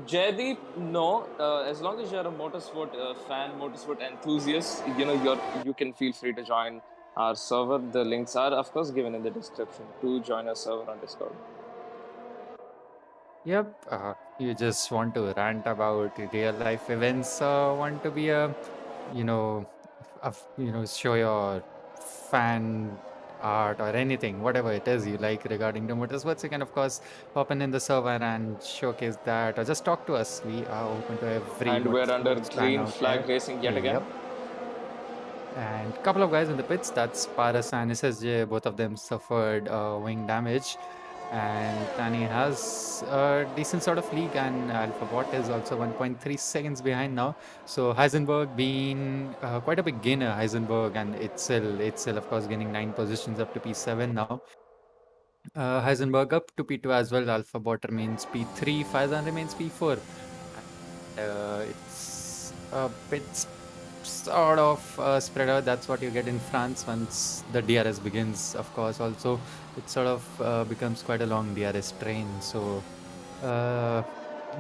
Jaydeep, no. As long as you're a motorsport fan, motorsport enthusiast, you can feel free to join our server. The links are, of course, given in the description to join our server on Discord.
Yep, you just want to rant about real life events, want to be a, you know, show your fan art or anything, whatever it is you like regarding the motorsports, you can of course pop in the server and showcase that, or just talk to us. We are open to every
And we're under
motorsports fan
green
out there.
flag racing yet again.
Yep. And a couple of guys in the pits, that's Paras and SSJ, both of them suffered wing damage. And Tani has a decent sort of lead, and AlphaBot is also 1.3 seconds behind now. So Heisenberg being quite a big gainer, Heisenberg and Itzel of course gaining 9 positions up to P7 now. Heisenberg up to P2 as well. AlphaBot remains P3, Faizan remains P4. It's a bit sort of spread out. That's what you get in France once the DRS begins. Of course, also it sort of becomes quite a long DRS train. So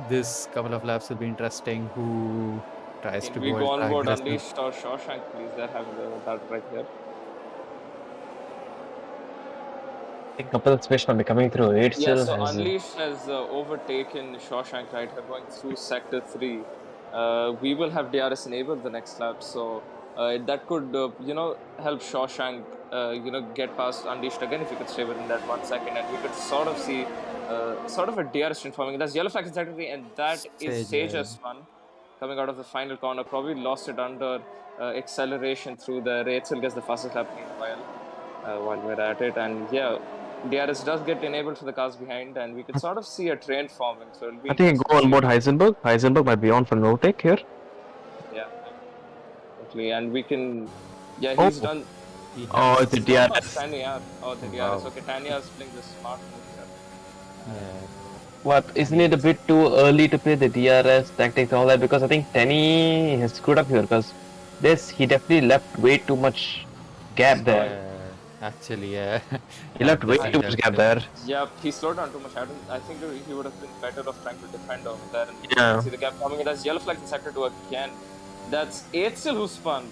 this couple of laps will be interesting. Who tries to
Can we
go
go on board
aggressive?
Unleashed or Shawshank, please? They're having that right here.
I think couple of space might be coming through. It
Yeah,
still
so
has.
Unleashed has overtaken Shawshank right here, going through Sector 3. We will have DRS enabled the next lap, so that could, help Shawshank, get past Unleashed again if he could stay within that 1 second, and we could sort of see sort of a DRS transforming. That's yellow flag in Sector 3, and that is Sage's spun coming out of the final corner. Probably lost it under acceleration through the Rachel gets the fastest lap meanwhile while we're at it, and yeah. DRS does get enabled for the cars behind, and we could sort of see a train forming. So it'll be
I think I
interesting
go
to
on board
see.
Heisenberg. Heisenberg might be on for no take here.
Yeah, definitely. And we can. Yeah,
Oh.
he's done.
He
Oh,
has-
it's a
He's gone
DRS.
past Tanya. Oh, the DRS.
Wow.
Okay, Tanya is playing the smart move here.
Yeah.
What, isn't it a bit too early to play the DRS tactics and all that? Because I think Tenny has screwed up here because he definitely left way too much gap there.
Actually, yeah.
He left way too much gap there.
Yeah, he slowed down too much. I think he would have been better off trying to defend over there. And you
Yeah.
can see the gap coming in. That's yellow flag in Sector 2 again. That's Eitzel who spun.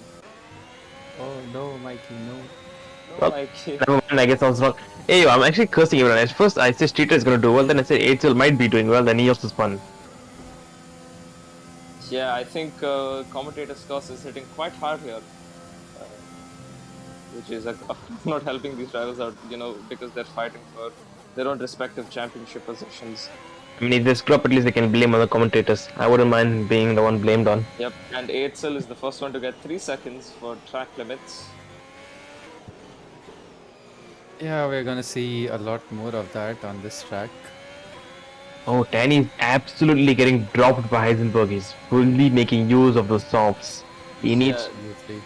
Oh no, Mikey, no.
No,
Well,
Mikey.
Never mind, I guess I was wrong. Hey, I'm actually cursing everyone. At first, I said Streeter is going to do well, then I said HL might be doing well, then he also spun.
Yeah, I think Commentator's toss is hitting quite hard here. Which is not helping these drivers out, because they're fighting for their own respective championship positions.
I mean, if they screw up, at least they can blame other commentators. I wouldn't mind being the one blamed on.
Yep, and Eitzel is the first one to get 3 seconds for track limits.
Yeah, we're gonna see a lot more of that on this track.
Oh, Danny is absolutely getting dropped by Heisenberg. He's fully making use of those softs. He needs.
Absolutely.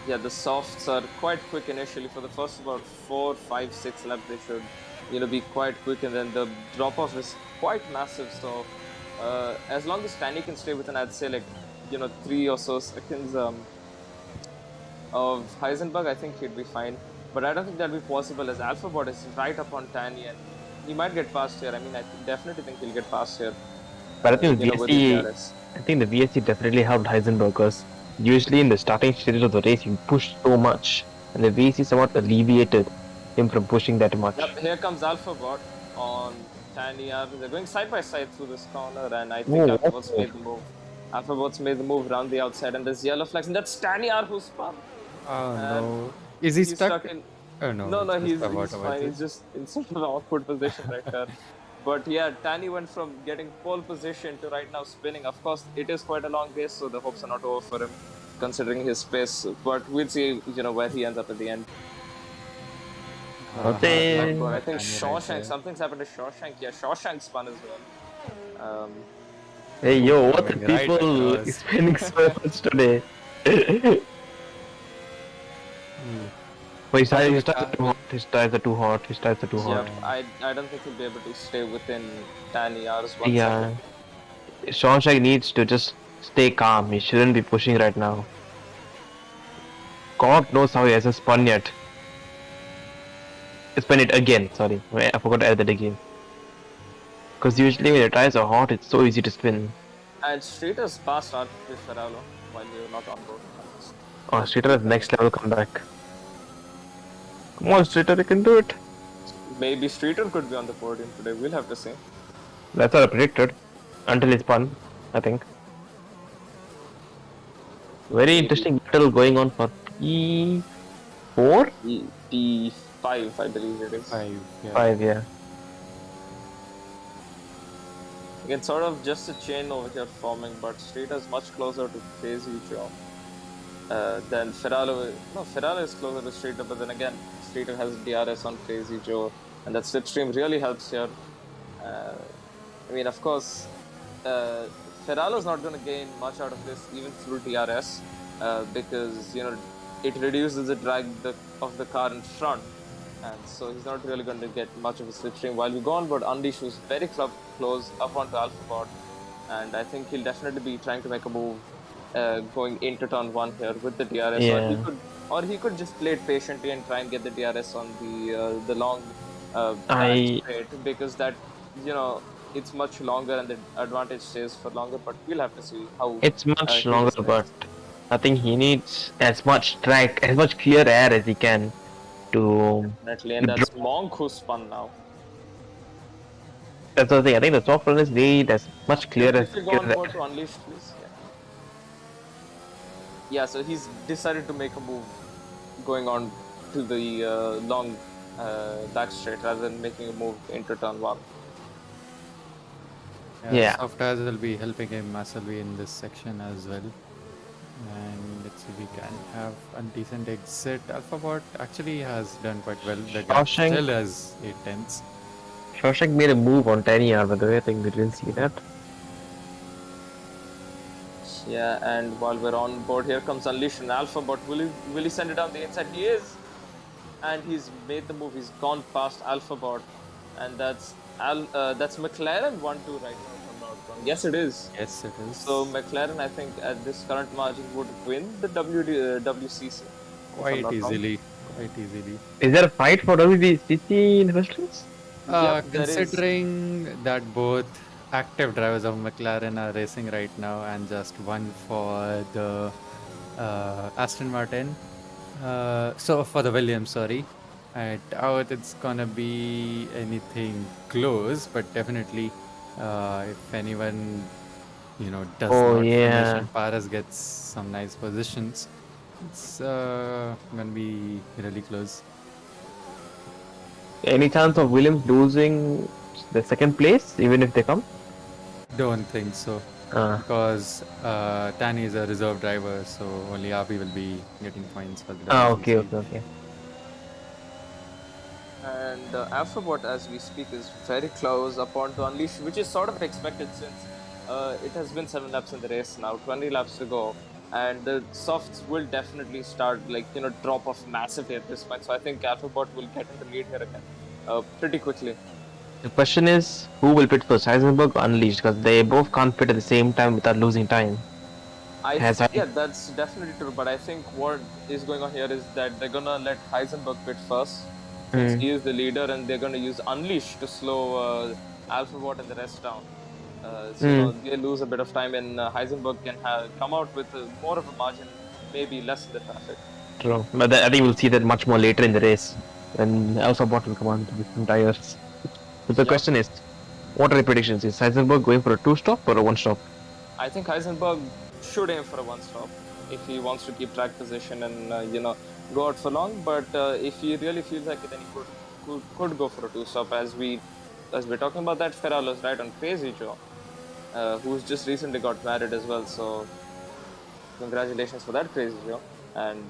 Yeah, the softs are quite quick initially. For the first about 4, 5, 6 laps, they should, be quite quick, and then the drop-off is quite massive. So, as long as Tanny can stay within, I'd say 3 or so seconds of Heisenberg, I think he'd be fine. But I don't think that'll be possible as Alphabot is right up on Tanny, and he might get past here. I mean, I definitely think he'll get past here.
But I think
with the DRS.
I think the VSC definitely helped Heisenberg because usually in the starting stages of the race, you push so much, and the VSC somewhat alleviated him from pushing that much.
Yep, here comes Alphabot on Tanya. They're going side by side through this corner, and I think Alphabot's made the move. Alphabot's made the move around the outside, and there's yellow flags, and that's Tanya who's spun.
Oh no. Is he
He's
stuck?
in.
Oh no.
No,
just
he's
about
fine.
it.
He's just in sort of an awkward position right there. But yeah, Tanny went from getting pole position to right now spinning. Of course, it is quite a long race, so the hopes are not over for him, considering his pace. But we'll see, where he ends up at the end.
Okay.
But I think
Tanny right
Shawshank,
there.
something's happened to Shawshank. Yeah, Shawshank spun as well.
Hey yo, what the
Coming right
people
across.
spinning circles today? But his tires are too hot. His tires are too hot. His tires are too hot.
Yeah, I don't think he'll be able to stay within Tanny hours.
Yeah. Shawshank needs to just stay calm. He shouldn't be pushing right now. God knows how he hasn't spun yet. Spin it again. Sorry, I forgot to add that again. Because usually when the tires are hot, it's so easy to spin.
And Streeter's passed RBFeralo while you're not on board.
Oh, Streeter has next level comeback. Come on, Streeter, you can do it.
Maybe Streeter could be on the podium today. We'll have to see.
That's what I predicted. Until he spun, I think. Very interesting battle going on for P4?
P5, I believe it is.
5. Yeah.
5, yeah.
Again, sort of just a chain over here forming, but Streeter's much closer to Crazy Joe than Feralo. No, Feralo is closer to Streeter, but then again, Streeter has DRS on Crazy Joe, and that slipstream really helps here. I mean, of course, Feralo's not going to gain much out of this, even through DRS, because it reduces the drag of the car in front, and so he's not really going to get much of a slipstream. While we go on board, Unleash was very close up onto Alphabot, and I think he'll definitely be trying to make a move going into turn 1 here with the DRS,
Yeah.
or he could just play it patiently and try and get the DRS on the long back
I
straight, because that, it's much longer and the advantage stays for longer. But we'll have to see how
It's much
he
longer, but
decides.
I think he needs as much track, as much clear air as he can to.
Definitely, and that's Monk who spun now.
That's the thing. I think the top runners need as much
If you go on
clear
board to Unleash, please. Yeah, so he's decided to make a move going on to the long back straight rather than making a move into turn 1.
Yeah.
Soft as will be helping him massively in this section as well. And let's see if we can have a decent exit. Alphabot actually has done quite well. The gap
Shawshank.
still has 8 tenths.
Shawshank made a move on 10 by the way. I think we didn't see that.
Yeah, and while we're on board, here comes Unleash and Alphabot. Will he send it down the inside? He is, and he's made the move. He's gone past Alphabot, and that's McLaren 1-2 right now. If I'm not wrong. Yes, it is.
Yes, it is.
So McLaren, I think, at this current margin would win the WCC
quite easily.
Is there a fight for WCC in the first place?
Considering that both active drivers of McLaren are racing right now, and just one for the Aston Martin. So for the Williams, sorry. I doubt it's gonna be anything close, but definitely, if anyone does not finish and Paris gets some nice positions, it's gonna be really close.
Any chance of Williams losing the second place, even if they come?
Don't think so, because Tani is a reserve driver, so only RB will be getting points for the WCC.
Okay.
And Alphabot, as we speak, is very close upon to Unleash, which is sort of expected since it has been 7 laps in the race now, 20 laps to go, and the softs will definitely start drop off massively at this point. So I think Alphabot will get in the lead here again pretty quickly.
The question is, who will pit first, Heisenberg or Unleashed? Because they both can't pit at the same time without losing time.
Yeah, that's definitely true. But I think what is going on here is that they're gonna let Heisenberg pit first, since he is the leader, and they're gonna use Unleash to slow Alphabot and the rest down. So they lose a bit of time, and Heisenberg can come out with more of a margin, maybe less in the traffic.
True, but I think we'll see that much more later in the race when Alphabot will come on to different tires. So the question is, what are the predictions? Is Heisenberg going for a 2-stop or a 1-stop?
I think Heisenberg should aim for a 1-stop if he wants to keep track position and go out for long. But if he really feels like it, then he could go for a 2-stop. As we're talking about that, Feralo's right on Crazy Joe, who's just recently got married as well. So congratulations for that, Crazy Joe. And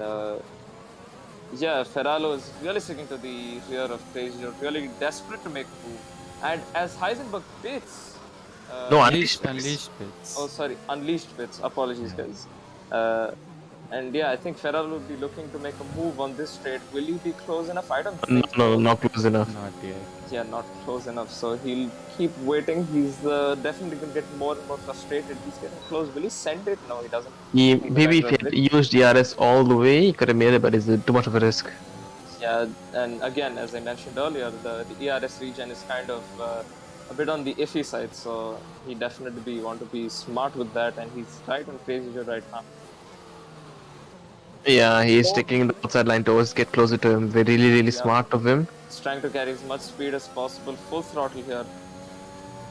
Feralo is really sticking to the rear of Crazy Joe, really desperate to make a move. And as Heisenberg pits,
Unleashed pits.
Oh, sorry, Unleashed pits. Apologies, guys. And I think Ferrari will be looking to make a move on this straight. Will he be close enough? I don't think
No, not close enough.
Not yet.
Yeah, not close enough. So he'll keep waiting. He's definitely going to get more and more frustrated. He's getting close. Will he send it? No, he doesn't.
Maybe if he had used DRS all the way, he could have made it, but it's too much of a risk.
Yeah, and again, as I mentioned earlier, the ERS regen is kind of a bit on the iffy side, so he definitely want to be smart with that, and he's right on Crazy Joe right now.
Yeah, he's taking the outside line towards get closer to him. Very really smart of him.
He's trying to carry as much speed as possible, full throttle here.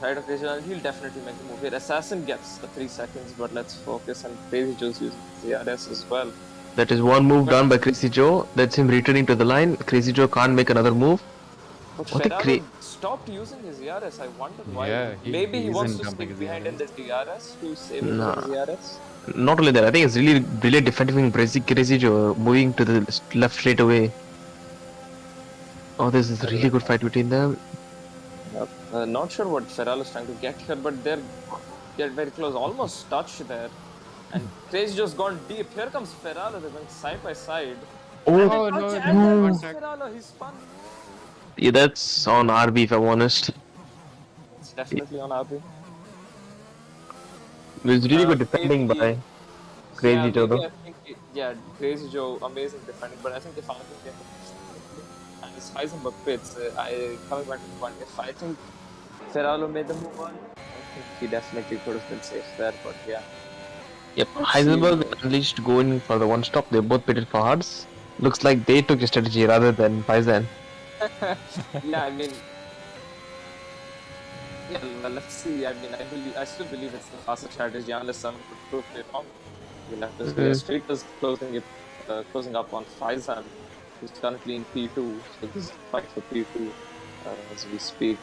Right on Crazy Joe, he'll definitely make a move here. Assassin gets the 3 seconds, but let's focus on Crazy Joe's using ERS as well.
That is one move done by Crazy Joe. That's him returning to the line. Crazy Joe can't make another move.
But Ferraro stopped using his ERS. I wondered why.
Yeah,
maybe he wants to stick behind in the DRS to save his ERS.
Not only that, I think it's really defending Crazy Joe, moving to the left straight away. Oh, this is a really good fight between them.
Not sure what Ferralo's trying to get here, but they're very close, almost touched there. And Crazy Joe's gone deep. Here comes Ferralo. They're going side by side.
Oh no!
And Ferralo, he spun.
Yeah, that's on RB if I'm honest.
It's definitely on RB.
It was really good defending by Crazy Joe
maybe
though.
I think Crazy Joe, amazing defending. But I think if I think they and it's Heisenberg Pitts, I coming back to the point. If I think Ferraro made the move early, I think he definitely could have been safe there. But yeah,
Yep.
let's see.
Heisenberg and Unleashed going for the one stop. They both pitted for hearts. Looks like they took a strategy rather than Paisan.
Yeah, I mean, yeah, well, let's see. I mean, I still believe it's the faster strategy unless someone could prove me wrong. We'll have to see. Street is closing up on Faizan, who's currently in P2. So this is fight for P2 as we speak.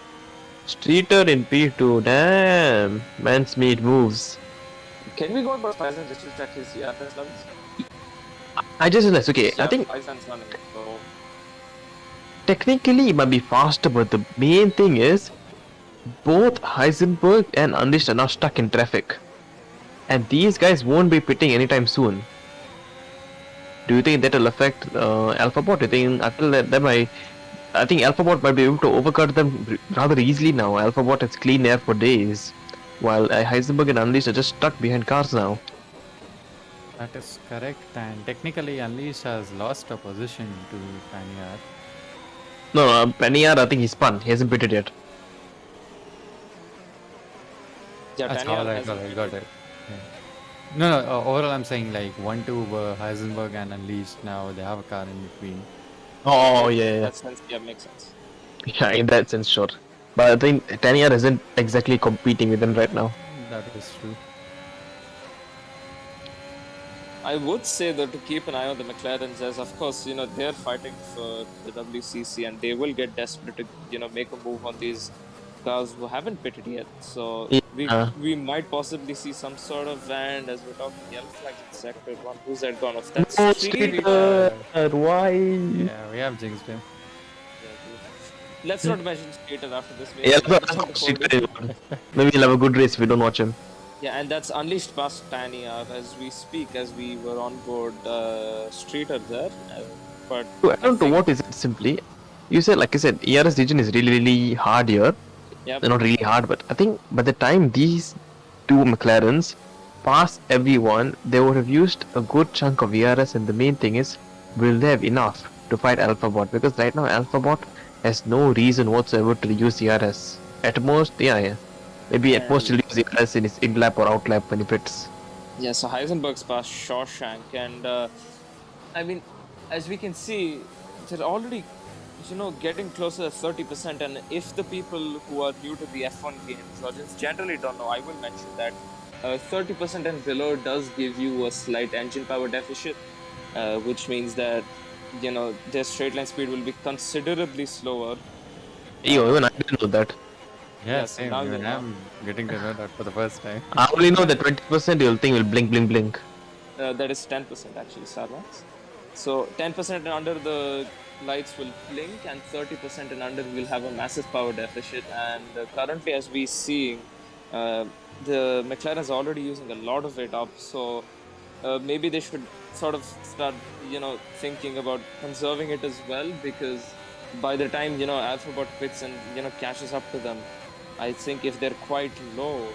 Streeter in P2. Damn. Man's made moves.
Can we go about Faizan just to check his ERS levels?
I just realized, okay,
Yeah,
I think
Faizan's running. So
technically it might be faster, but the main thing is both Heisenberg and Unleashed are now stuck in traffic. And these guys won't be pitting anytime soon. Do you think that will affect Alphabot? Do you think I think Alphabot might be able to overcut them rather easily now. Alphabot has clean air for days, while Heisenberg and Unleashed are just stuck behind cars now.
That is correct, and technically Unleashed has lost a position to Panyar.
No, Panyar, I think he's spun. He hasn't pitted yet.
yeah,
That's
Tanya
all right,
has
got it. Yeah. No, overall I'm saying like 1-2 Heisenberg and Unleashed, now they have a car in between.
Oh, yeah.
That sense, yeah, makes sense.
Yeah, in that sense, sure. But I think Tanyar isn't exactly competing with them right now.
That is true.
I would say though to keep an eye on the McLarens, as of course they're fighting for the WCC and they will get desperate to make a move on these cars who haven't pitted yet. So we might possibly see some sort of van as we're talking yellow flags in sector 1. Who's that gone off? That's
Streeter, why?
Yeah, we have jinxed him.
Let's not mention Skater after this.
Yeah, maybe he'll have a good race if we don't watch him.
Yeah, and that's Unleashed past Tanya as we speak, as we were on board Streeter there. But
I don't know what is it simply. You said, like I said, ERS region is really hard here.
yeah,
They're not really hard, but I think by the time these two McLarens pass everyone, they would have used a good chunk of ERS, and the main thing is, will they have enough to fight Alphabot? Because right now Alphabot has no reason whatsoever to use ERS. At most, yeah. Maybe at most he'll use ERS in his in-lap or out-lap when he fits.
Yeah, so Heisenberg's past Shawshank, and I mean, as we can see, they're already, getting closer to 30%. And if the people who are new to the F1 games or just generally don't know, I will mention that 30% and below does give you a slight engine power deficit, which means that their straight line speed will be considerably slower.
Even I didn't know that.
Yeah,
so
same.
now
Even
you know.
I'm getting to know that for the first time.
I only know that 20% you'll think will blink.
That is 10% actually, Starbucks. So 10% and under the lights will blink, and 30% and under will have a massive power deficit. And currently, as we see, the McLaren is already using a lot of it up. So maybe they should sort of start, thinking about conserving it as well, because by the time Alphabot pits and catches up to them, I think if they're quite low,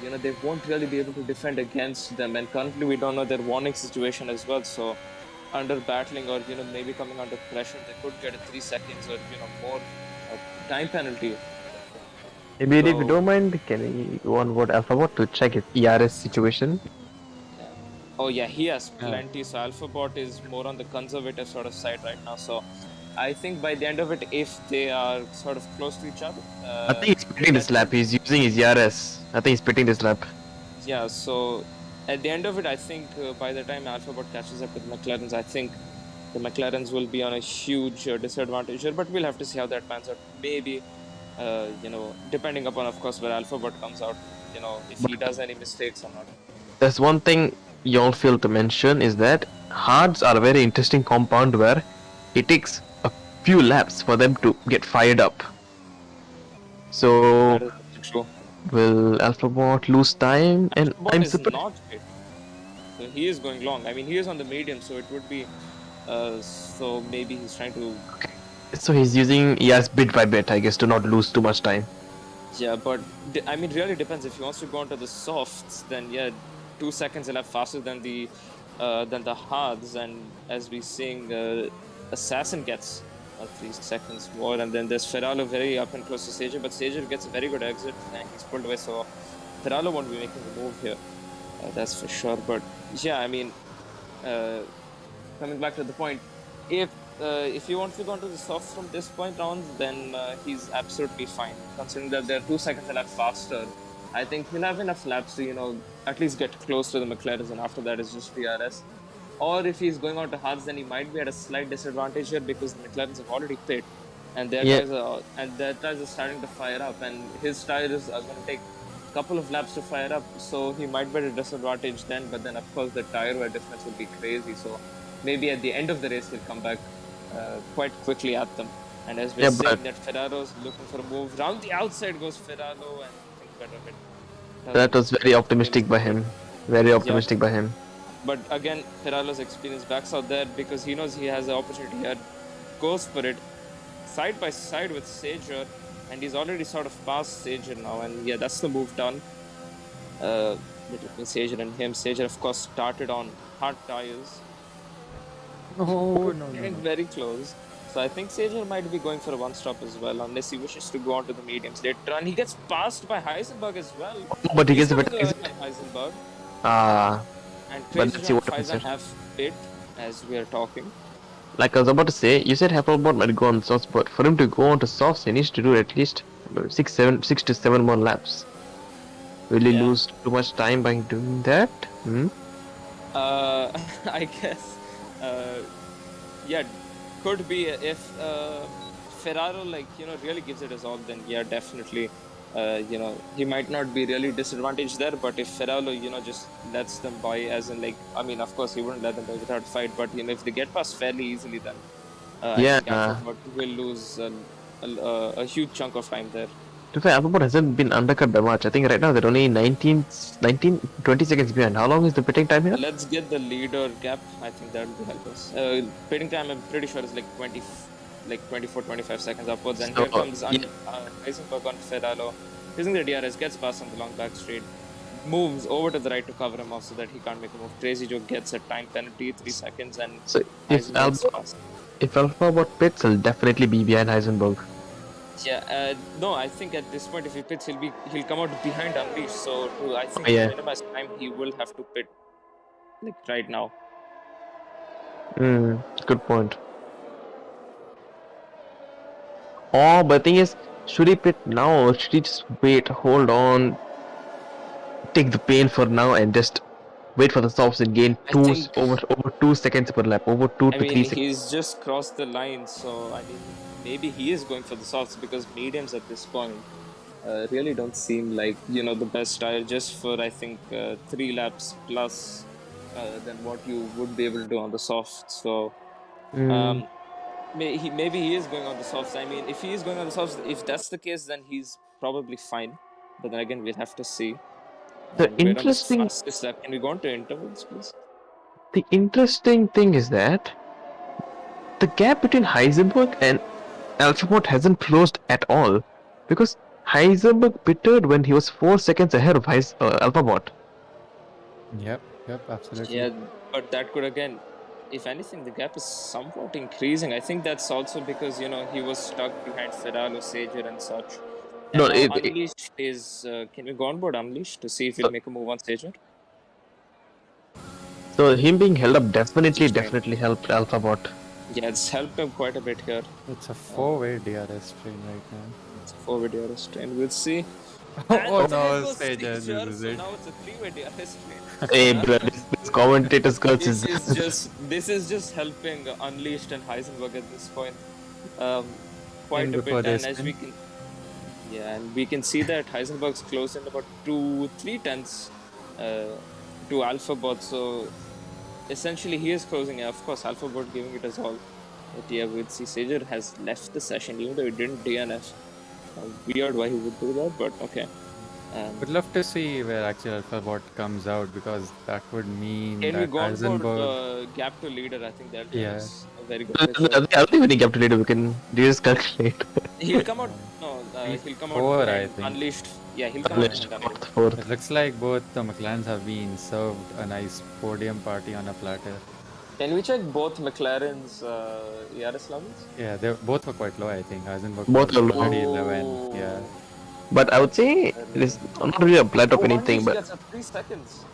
they won't really be able to defend against them. And currently, we don't know their warning situation as well. So under battling or maybe coming under pressure, they could get a 3 seconds or more time penalty.
Maybe if you don't mind, can we go on board Alphabot to check his ERS situation?
Oh yeah, he has plenty. So Alphabot is more on the conservative sort of side right now. So I think by the end of it, if they are sort of close to each other,
I think he's pitting this lap. He's using his ERS. I think he's pitting this lap.
Yeah, so at the end of it, I think by the time Alphabot catches up with McLarens, I think the McLarens will be on a huge disadvantage here. But we'll have to see how that pans out. Maybe, depending upon, of course, where Alphabot comes out, if he does any mistakes or not.
There's one thing you all failed to mention is that hards are a very interesting compound where it takes a few laps for them to get fired up. So,
True.
will Alphabot lose time? And
Alphabot
I'm
is
surprised.
not fit. So he is going long. I mean, he is on the medium, so it would be. So maybe he's trying to.
So he's using ERS bit by bit, I guess, to not lose too much time.
Yeah, but I mean, really depends. If he wants to go onto the softs, then yeah, 2 seconds a lap faster than the Hards, and as we're seeing, Assassin gets 3 seconds more, and then there's Feralo very up and close to Sager, but Sager gets a very good exit and he's pulled away, so Feralo won't be making a move here, that's for sure. But yeah, I mean, coming back to the point, if he wants to go into the softs from this point on, then he's absolutely fine. Considering that they're 2 seconds a lap faster, I think he'll have enough laps to, at least get close to the McLarens, and after that is just DRS. Or if he's going on to hards, then he might be at a slight disadvantage here because the McLarens have already pit, and their tires are starting to fire up, and his tires are going to take a couple of laps to fire up, so he might be at a disadvantage then. But then, of course, the tire wear difference will be crazy. So maybe at the end of the race, he'll come back quite quickly at them. And as we're seeing that Ferraro's looking for a move, round the outside goes Ferraro, and I think better bit.
That was very optimistic by him. Very optimistic by him.
But again, Ferralo's experience backs out there because he knows he has the opportunity here. Goes for it side by side with Sager, and he's already sort of past Sager now. And yeah, that's the move done between Sager and him. Sager, of course, started on hard tires.
No.
Getting very close. So I think Sager might be going for a one-stop as well, unless he wishes to go on to the mediums later on. He gets passed by Heisenberg as well.
But he gets a better
exit. Heisenberg. And
but let's see what happens.
Have pit as we are talking.
Like I was about to say, you said Hasselbot might go on softs, but for him to go on to softs, he needs to do at least 6 to 7 more laps. Will he lose too much time by doing that?
I guess. Could be if Ferraro really gives it his all, then yeah, definitely. He might not be really disadvantaged there, but if Ferraro, just lets them by, as in of course he wouldn't let them by without fight, but if they get past fairly easily, then I think Alphabot will lose a huge chunk of time there.
To be fair, Alphabot hasn't been undercut by much. I think right now they're only 20 seconds behind. How long is the pitting time here?
Let's get the leader gap. I think that will help us. Pitting time, I'm pretty sure is 24-25 seconds upwards, and here comes Heisenberg on Ferraro, using the DRS, gets past on the long back straight, moves over to the right to cover him off so that he can't make a move. Crazy Joe gets a time penalty, 3 seconds, and
so if Alphabot pits, he'll definitely be behind Heisenberg.
Yeah, no, I think at this point if he pits, he'll come out behind Unleash, so I think to minimize time, he will have to pit right now.
Good point. Oh, but the thing is, should he pit now or should he just wait, hold on, take the pain for now and just wait for the softs and gain over 2 seconds per lap, over 2 to 3 seconds?
He's just crossed the line, so maybe he is going for the softs because mediums at this point really don't seem like the best tire, just for I think 3 laps plus than what you would be able to do on the softs. So maybe he is going on the softs. I mean, if he is going on the softs, if that's the case, then he's probably fine. But then again, we'll have to see.
The interesting...
Can we go on to intervals, please?
The interesting thing is that the gap between Heisenberg and Alphabot hasn't closed at all, because Heisenberg pitted when he was 4 seconds ahead of Alphabot.
Yep, absolutely.
Yeah, but that could again, if anything, the gap is somewhat increasing. I think that's also because he was stuck behind Ferraro, Sager, and such. And Unleashed is. Can we go on board Unleashed to see if he'll make a move on Sager?
So him being held up definitely helped Alphabot.
Yeah, it's helped him quite a bit here.
It's a 4-way DRS train right now.
It's a 4-way DRS train. We'll see.
Oh no, Sager loses it.
So now it's a 3-way DRS train.
Hey, bro, this commentator's curse is...
This is just helping Unleashed and Heisenberg at this point. Quite a bit, and as we can... Yeah, and we can see that Heisenberg's close in about 2-3 tenths to Alphabot, so essentially he is closing. Of course, Alphabot giving it as all. But yeah, we'll see Sager has left the session, even though he didn't DNF. Weird why he would do that, but okay.
Would love to see where actually Alphabot comes out, because that would mean that Heisenberg...
gap to leader, I think that is a very good
I don't think any gap to leader, we can just calculate.
He'll come out, he'll come out
I think.
Unleashed Yeah, he'll come
Finished
second.
fourth, fourth.
It looks like both the McLarens have been served a nice podium party on a platter.
Can we check both McLaren's ERS levels?
Yeah, they both were quite low, I think. Heisenberg
Both
was
are low.
already 11. Yeah.
But I would say it is not really a blight of anything, but
gets 3 seconds.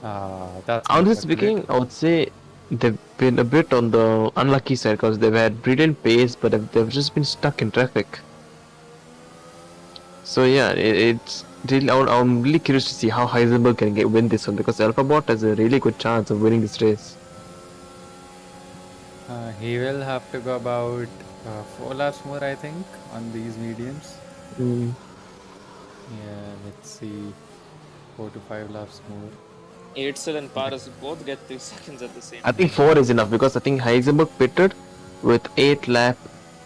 That's
honestly
not
speaking,
great.
I would say they've been a bit on the unlucky side because they've had brilliant pace, but they've just been stuck in traffic. So yeah, it's really. I'm really curious to see how Heisenberg can win this one because Alphabot has a really good chance of winning this race.
He will have to go about 4 laps more, I think, on these mediums.
Mm.
Yeah, let's see. 4 to 5 laps more.
Eitzel and Paras both get 3 seconds at the same
I
time.
think 4 is enough because I think Heisenberg pitted with 8 lap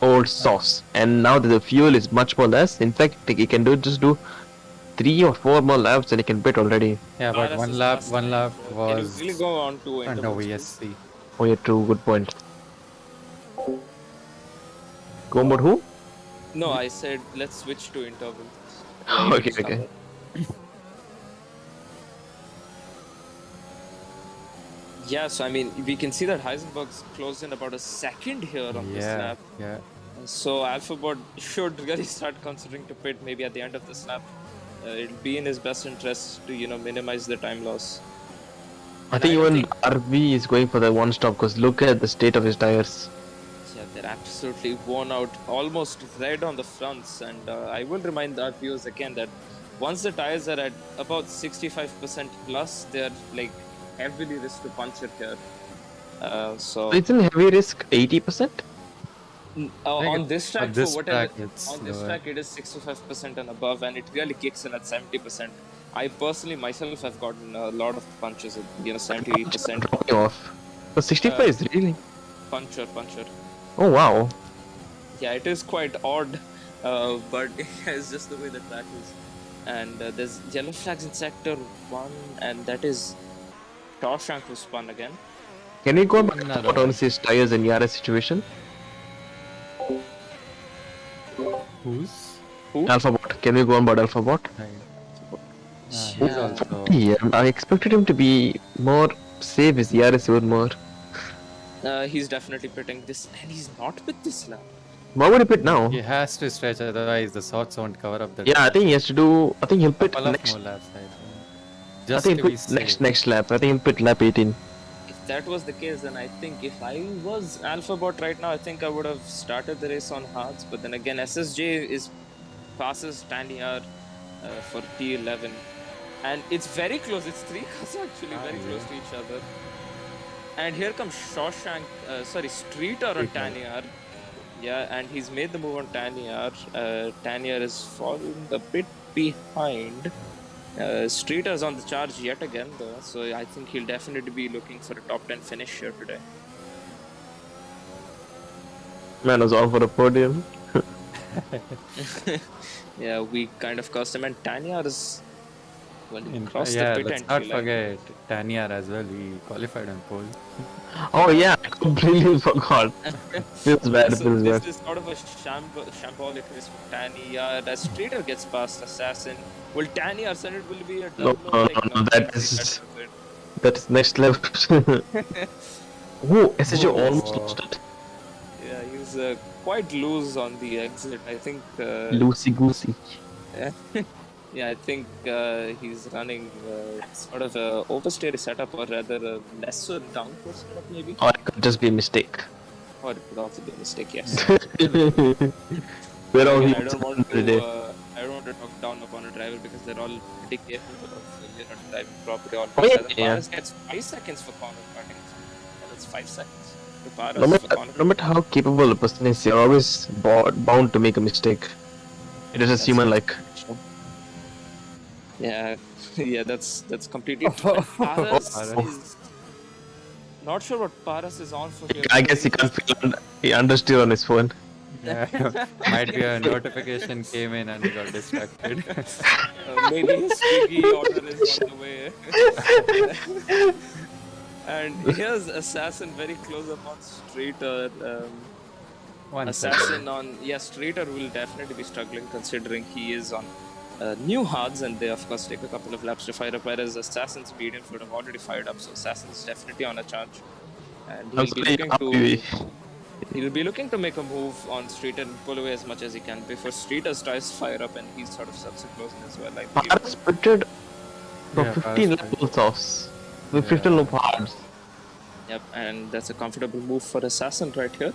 old sauce, and now the fuel is much more less. In fact, he can just do 3 or 4 more laps and he can pit already.
Yeah, but
Paras
one
is
lap
last
one
time,
lap
so
was
Can we really go on to
under
intervals, please?
VSC.
Oh yeah, true. Good point. Go about who?
No, I said let's switch to intervals.
Okay, okay.
Yeah, so I mean, we can see that Heisenberg's closed in about a second here on this
Yeah,
lap.
yeah.
So Alphabot should really start considering to pit maybe at the end of this lap. It'll be in his best interest to minimize the time loss.
I think even RB is going for the one stop because look at the state of his tires.
Yeah, they're absolutely worn out, almost red on the fronts. And I will remind our viewers again that once the tires are at about 65% plus, they're like heavily risk to puncture here. So
It's in heavy risk 80%.
on this track,
on this
for whatever
track, it's
on this
lower.
track, it is 65% and above, and it really kicks in at 70%. I personally myself have gotten a lot of punches at 70%
Dropping off. But 65 is really.
puncher.
Oh wow.
Yeah, it is quite odd, but it's just the way the track is. And there's yellow flags in sector 1, and that is Shawshank who spun again.
Can we go back
Another.
on his tires in Yara situation?
Who's?
Alphabot. Can we go on about Alphabot?
Right. He's
Yeah.
also.
Yeah, I expected him to be more safe his Yaris even more.
He's definitely pitting this, and he's not with this lap.
Why would he pit now?
He has to stretch, otherwise the sorts won't cover up the
Yeah, I think he has to do. I think he'll pit
couple of
next.
more laps, I think.
I
Just
think
to
he'll
be
pit
safe.
next lap. I think he'll pit lap 18.
If that was the case, then I think if I was Alphabot right now, I think I would have started the race on hards. But then again, SSJ passes Tanyar for T11, and it's very close. It's 3 cars actually very close to each other. And here comes Streeter on Tanyar. Yeah, and he's made the move on Tanyar. Tanyar is falling a bit behind. Streeter's on the charge yet again, though, so I think he'll definitely be looking for a top 10 finish here today.
Man was all for a podium.
Yeah, we kind of cursed him, and Tanyar is crossed
Yeah,
the pit
let's
entry
not
line.
forget Tanyar as well. He qualified on pole.
Oh yeah, I completely forgot. Feels bad.
So
Feels
this
bad.
is sort of a shambolic race for Tanyar. As Streeter gets past Assassin, will Tanyar send it? Will it be a
No,
double?
no, that is next level. Oh, SSJ almost lost it.
Yeah, he's quite loose on the exit. I think.
Loosey goosey.
Yeah, I think he's running sort of a oversteer setup, or rather a lesser downforce setup, maybe.
Or it could just be a mistake.
Or it could also be a mistake. Yes.
We're all
Again, I
humans
don't want
at the end of the day.
I don't want to talk down upon a driver because they're all pretty capable of driving properly. All
Oh, yeah, yeah.
Paras gets 5 seconds for corner cutting. Yeah, that's 5 seconds. To Paras
No
for corner
matter how capable a person is, you're always bound to make a mistake. It is just human-like.
Yeah, yeah, that's completely true. And Paras is not sure what Paras is on for here.
I guess he can't feel he understeer on his phone.
Yeah, might be a notification came in and he got distracted.
Maybe his Swiggy order is on the way. And here's Assassin very close up on Streeter.
One
Assassin
second.
on Streeter will definitely be struggling considering he is on new hards, and they of course take a couple of laps to fire up, whereas Assassin's mediums would have already fired up, so Assassin's definitely on a charge, and he'll be looking to make a move on Streeter and pull away as much as he can before Streeter tries to fire up and he sort of sets it close as well. I believe.
Paras sprinted for
Yeah,
15
Paras
levels offs. With 15 loop hards.
Yep, and that's a comfortable move for Assassin right here.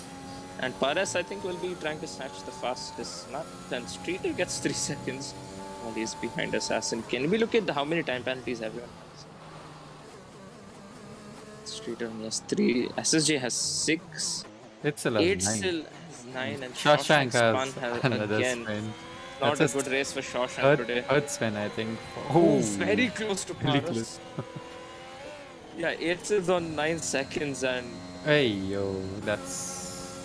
And Paras, I think, will be trying to snatch the fastest lap. Then Streeter gets 3 seconds while he's behind Assassin. Can we look at how many time penalties everyone has? Streeter only has 3. SSJ has 6.
It's
8
9.
still has 9. And
Shawshank
Spun
has
has
another
again.
spin.
Not
That's
a
a
good race for Shawshank today.
Third spin, I think.
Oh, very close to
really
Paras.
close.
Yeah, 8 is on 9 seconds, and
Hey, yo, that's...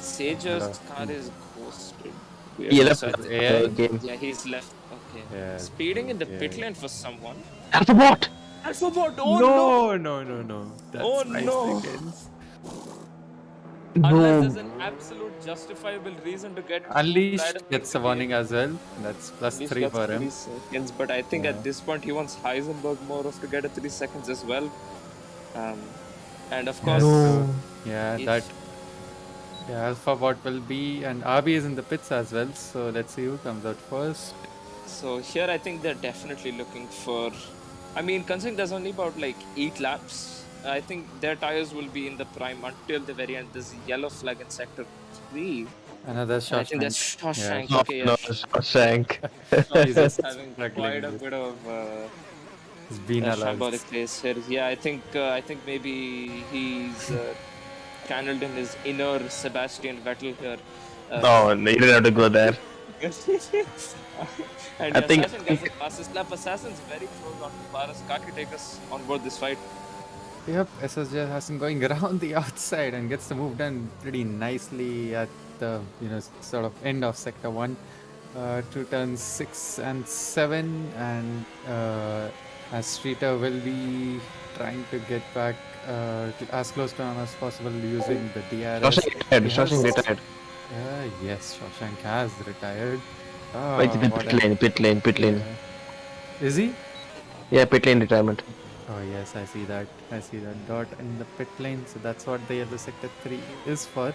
Sager's car is ghosted.
He left
So I
the
think-
game.
Yeah, he's left. Okay.
Yeah,
Speeding in the pit
yeah.
lane for someone.
Alphabot!
Alphabot! Oh no!
No. That's
Oh,
5
no.
seconds.
Unless there's an absolute justifiable reason to get
Unleashed gets a warning as well. That's plus
Unleashed
3
gets
for
3
him.
seconds, but I think
Yeah.
at this point he wants Heisenberg more of to get a 3 seconds as well. And of course,
Yeah,
if-
that... Yeah, Alpha Bot will be... And RB is in the pits as well. So let's see who comes out first.
So here I think they're definitely looking for... I mean, considering there's only about like 8 laps, I think their tires will be in the prime until the very end. There's yellow flag in sector 3.
Another
And I think that's
shot.
Shawshank.
Yeah.
Okay,
No,
yeah.
Shawshank.
He's just
having
struggling
quite a
with-
bit of
It's been a
shambolic place here. Yeah, I think maybe he's channeled in his inner Sebastian Vettel here.
No, you didn't have to go there.
And
I think-
Assassin gets the fastest lap. Assassin's very close on to Paras. Kaki take us on board this fight.
Yep, SSJ Hassan going around the outside and gets the move done pretty nicely at the sort of end of sector 1 to turns 6 and 7, and as Streeter will be trying to get back as close to him as possible using the DRS.
Shawshank retired. Shawshank retired.
Yes, Shawshank has retired.
Wait, pit lane.
Yeah. Is he?
Yeah, pit lane retirement.
Oh yes, I see that. I see that dot in the pit lane. So that's what the yellow sector 3 is for.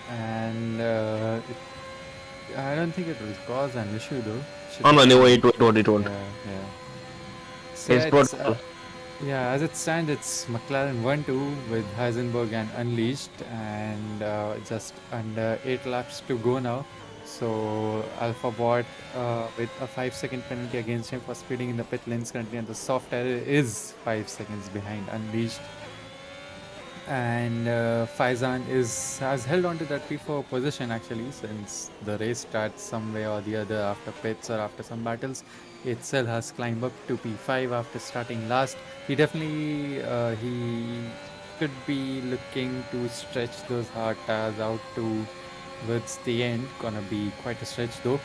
And I don't think it will cause an issue though.
Oh no, it won't.
Yeah. So
It's protocol.
yeah, as it stands, it's McLaren 1-2 with Heisenberg and Unleashed, and just under 8 laps to go now. So Alpha Bot with a 5-second penalty against him for speeding in the pit lanes currently, and the soft error is 5 seconds behind Unleashed. And Faizan has held on to that P4 position actually since the race starts some way or the other after pits or after some battles. Itself has climbed up to P5 after starting last. He definitely he could be looking to stretch those hard tires out towards the end. Gonna be quite a stretch though.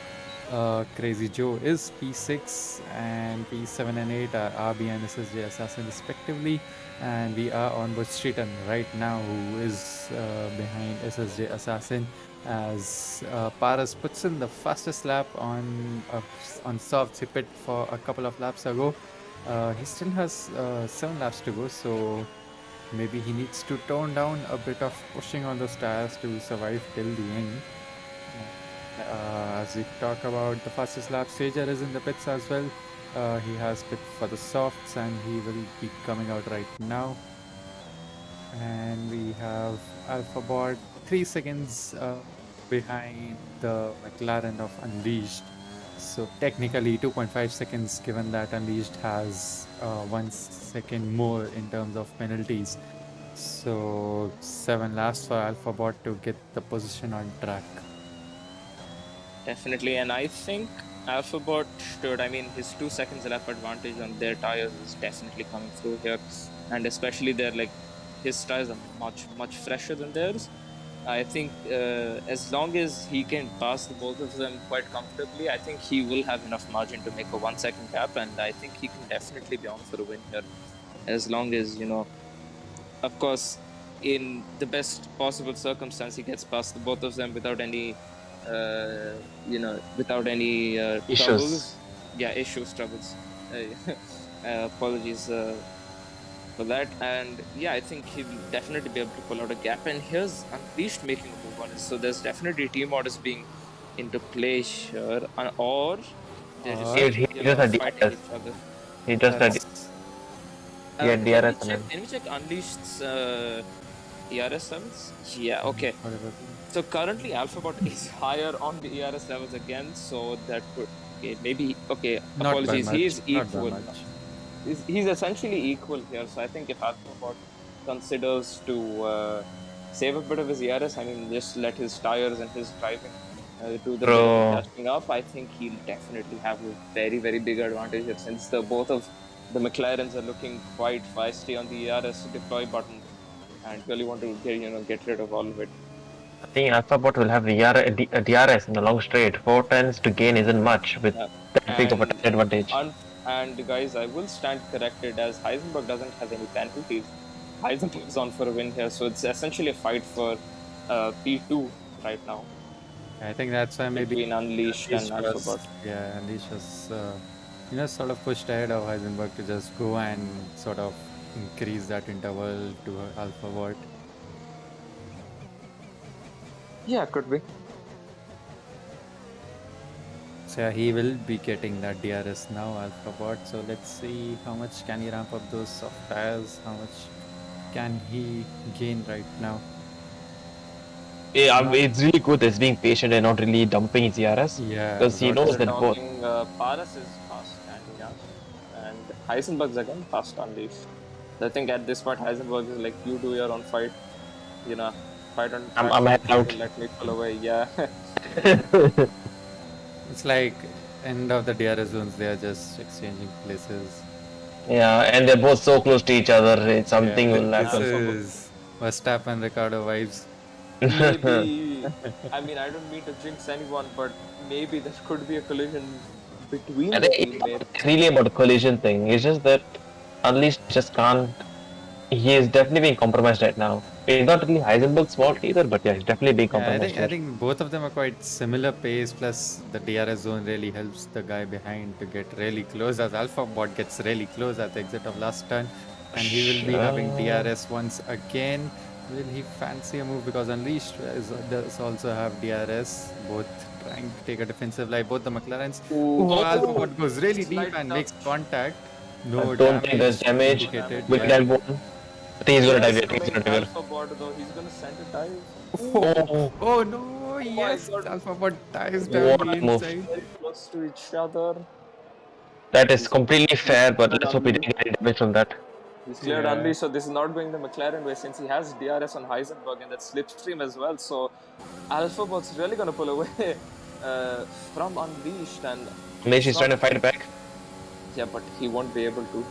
Crazy Joe is P6 and P7 and 8 are RB and SSJ Assassin respectively, and we are on board Streeton right now, who is behind SSJ Assassin, as Paras puts in the fastest lap on softs. He pit for a couple of laps ago. He still has 7 laps to go, so maybe he needs to tone down a bit of pushing on those tires to survive till the end. As we talk about the fastest lap, Sager is in the pits as well. He has pit for the softs and he will be coming out right now. And we have Alphabot 3 seconds behind the McLaren of Unleashed. So technically 2.5 seconds, given that Unleashed has 1 second more in terms of penalties. So 7 laps for Alphabot to get the position on track.
Definitely, and I think Alphabot should, his 2 seconds lap advantage on their tires is definitely coming through here, and especially his tires are much fresher than theirs. I think as long as he can pass the both of them quite comfortably, I think he will have enough margin to make a 1 second gap, and I think he can definitely be on for a win here, as long as, of course, in the best possible circumstance, he gets past the both of them without any
Issues.
troubles. issues, troubles. Apologies for that. And yeah, I think he'll definitely be able to pull out a gap. And here's Unleashed making a move on it. So there's definitely team orders being into play here, or they're just
He just had
fighting
DRS.
each other.
He just had DRS on him.
Can we check Unleashed's ERS levels? Yeah, okay. So currently Alphabot is higher on the ERS levels again, so that could
Not by
apologies.
much,
He's
not by
equal.
much.
He's essentially equal here. So I think if Alphabot considers to save a bit of his ERS, I mean, just let his tires and his driving do the bit of catching up, I think he'll definitely have a very, very big advantage here, since both of the McLarens are looking quite feisty on the ERS deploy button and really want to get rid of all of it.
I think Alphabot will have the DRS in the long straight. 4 turns to gain isn't much with that big of an advantage.
And guys, I will stand corrected, as Heisenberg doesn't have any penalties. Heisenberg's on for a win here, so it's essentially a fight for P2 right now.
I think that's why maybe
between Unleashed and Alphabot.
Yeah, Unleashed was sort of pushed ahead of Heisenberg to just go and sort of increase that interval to Alphabot.
Yeah, could be.
So yeah, he will be getting that DRS now, Alphabot. So let's see how much can he ramp up those soft tires, how much can he gain right now.
Yeah, it's really good that he's being patient and not really dumping his ERS.
Yeah,
because he knows that both.
Paras is fast and Heisenberg's again fast Unleashed. So I think at this point Heisenberg is like, you do your own fight, fight on.
I'm head out.
Let me pull away. Yeah.
It's like end of the DRS zones. They are just exchanging places.
Yeah, and they're both so close to each other. It's something will happen.
This is Verstappen Ricardo vibes.
Maybe, I mean, I don't mean to jinx anyone, but maybe there could be a collision between the teammates.
It's really about a collision thing. It's just that Unleashed just can't. He is definitely being compromised right now. It's not really Heisenberg's fault either, but yeah, he's definitely being compromised.
I think both of them are quite similar pace, plus the DRS zone really helps the guy behind to get really close, as Alphabot gets really close at the exit of last turn, and he will be having DRS once again. Will he fancy a move, because Unleashed does also have DRS, both trying to take a defensive line, both the McLarens. Alphabot goes really deep and makes contact. No,
don't think there's damage. With that one, I think he's gonna dive.
He's gonna send a dive.
Oh no! Yes, Alphabot dives down the inside.
Very close to each other.
That is completely fair, but let's hope he didn't get any damage from that.
He's cleared Unleashed, so this is not going the McLaren way, since he has DRS on Heisenberg and that slipstream as well. So Alphabot's really gonna pull away from Unleashed, and
Unleashed is trying to fight back.
Yeah, but he won't be able to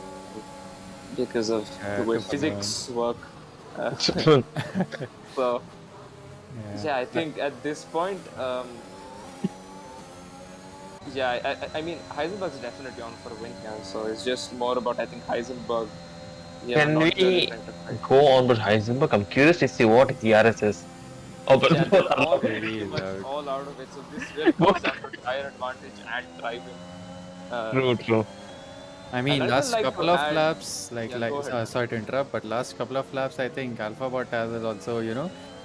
because of the way physics work. So yeah, I think at this point, I mean, Heisenberg's definitely on for a win here. So it's just more about, I think, Heisenberg. Yeah,
can we go on with Heisenberg? I'm curious to see what his ERS is.
Oh, but all out of it. So this really comes down to tire advantage and driving.
True.
I mean, last couple of laps, sorry to interrupt, but last couple of laps, I think Alphabot has also,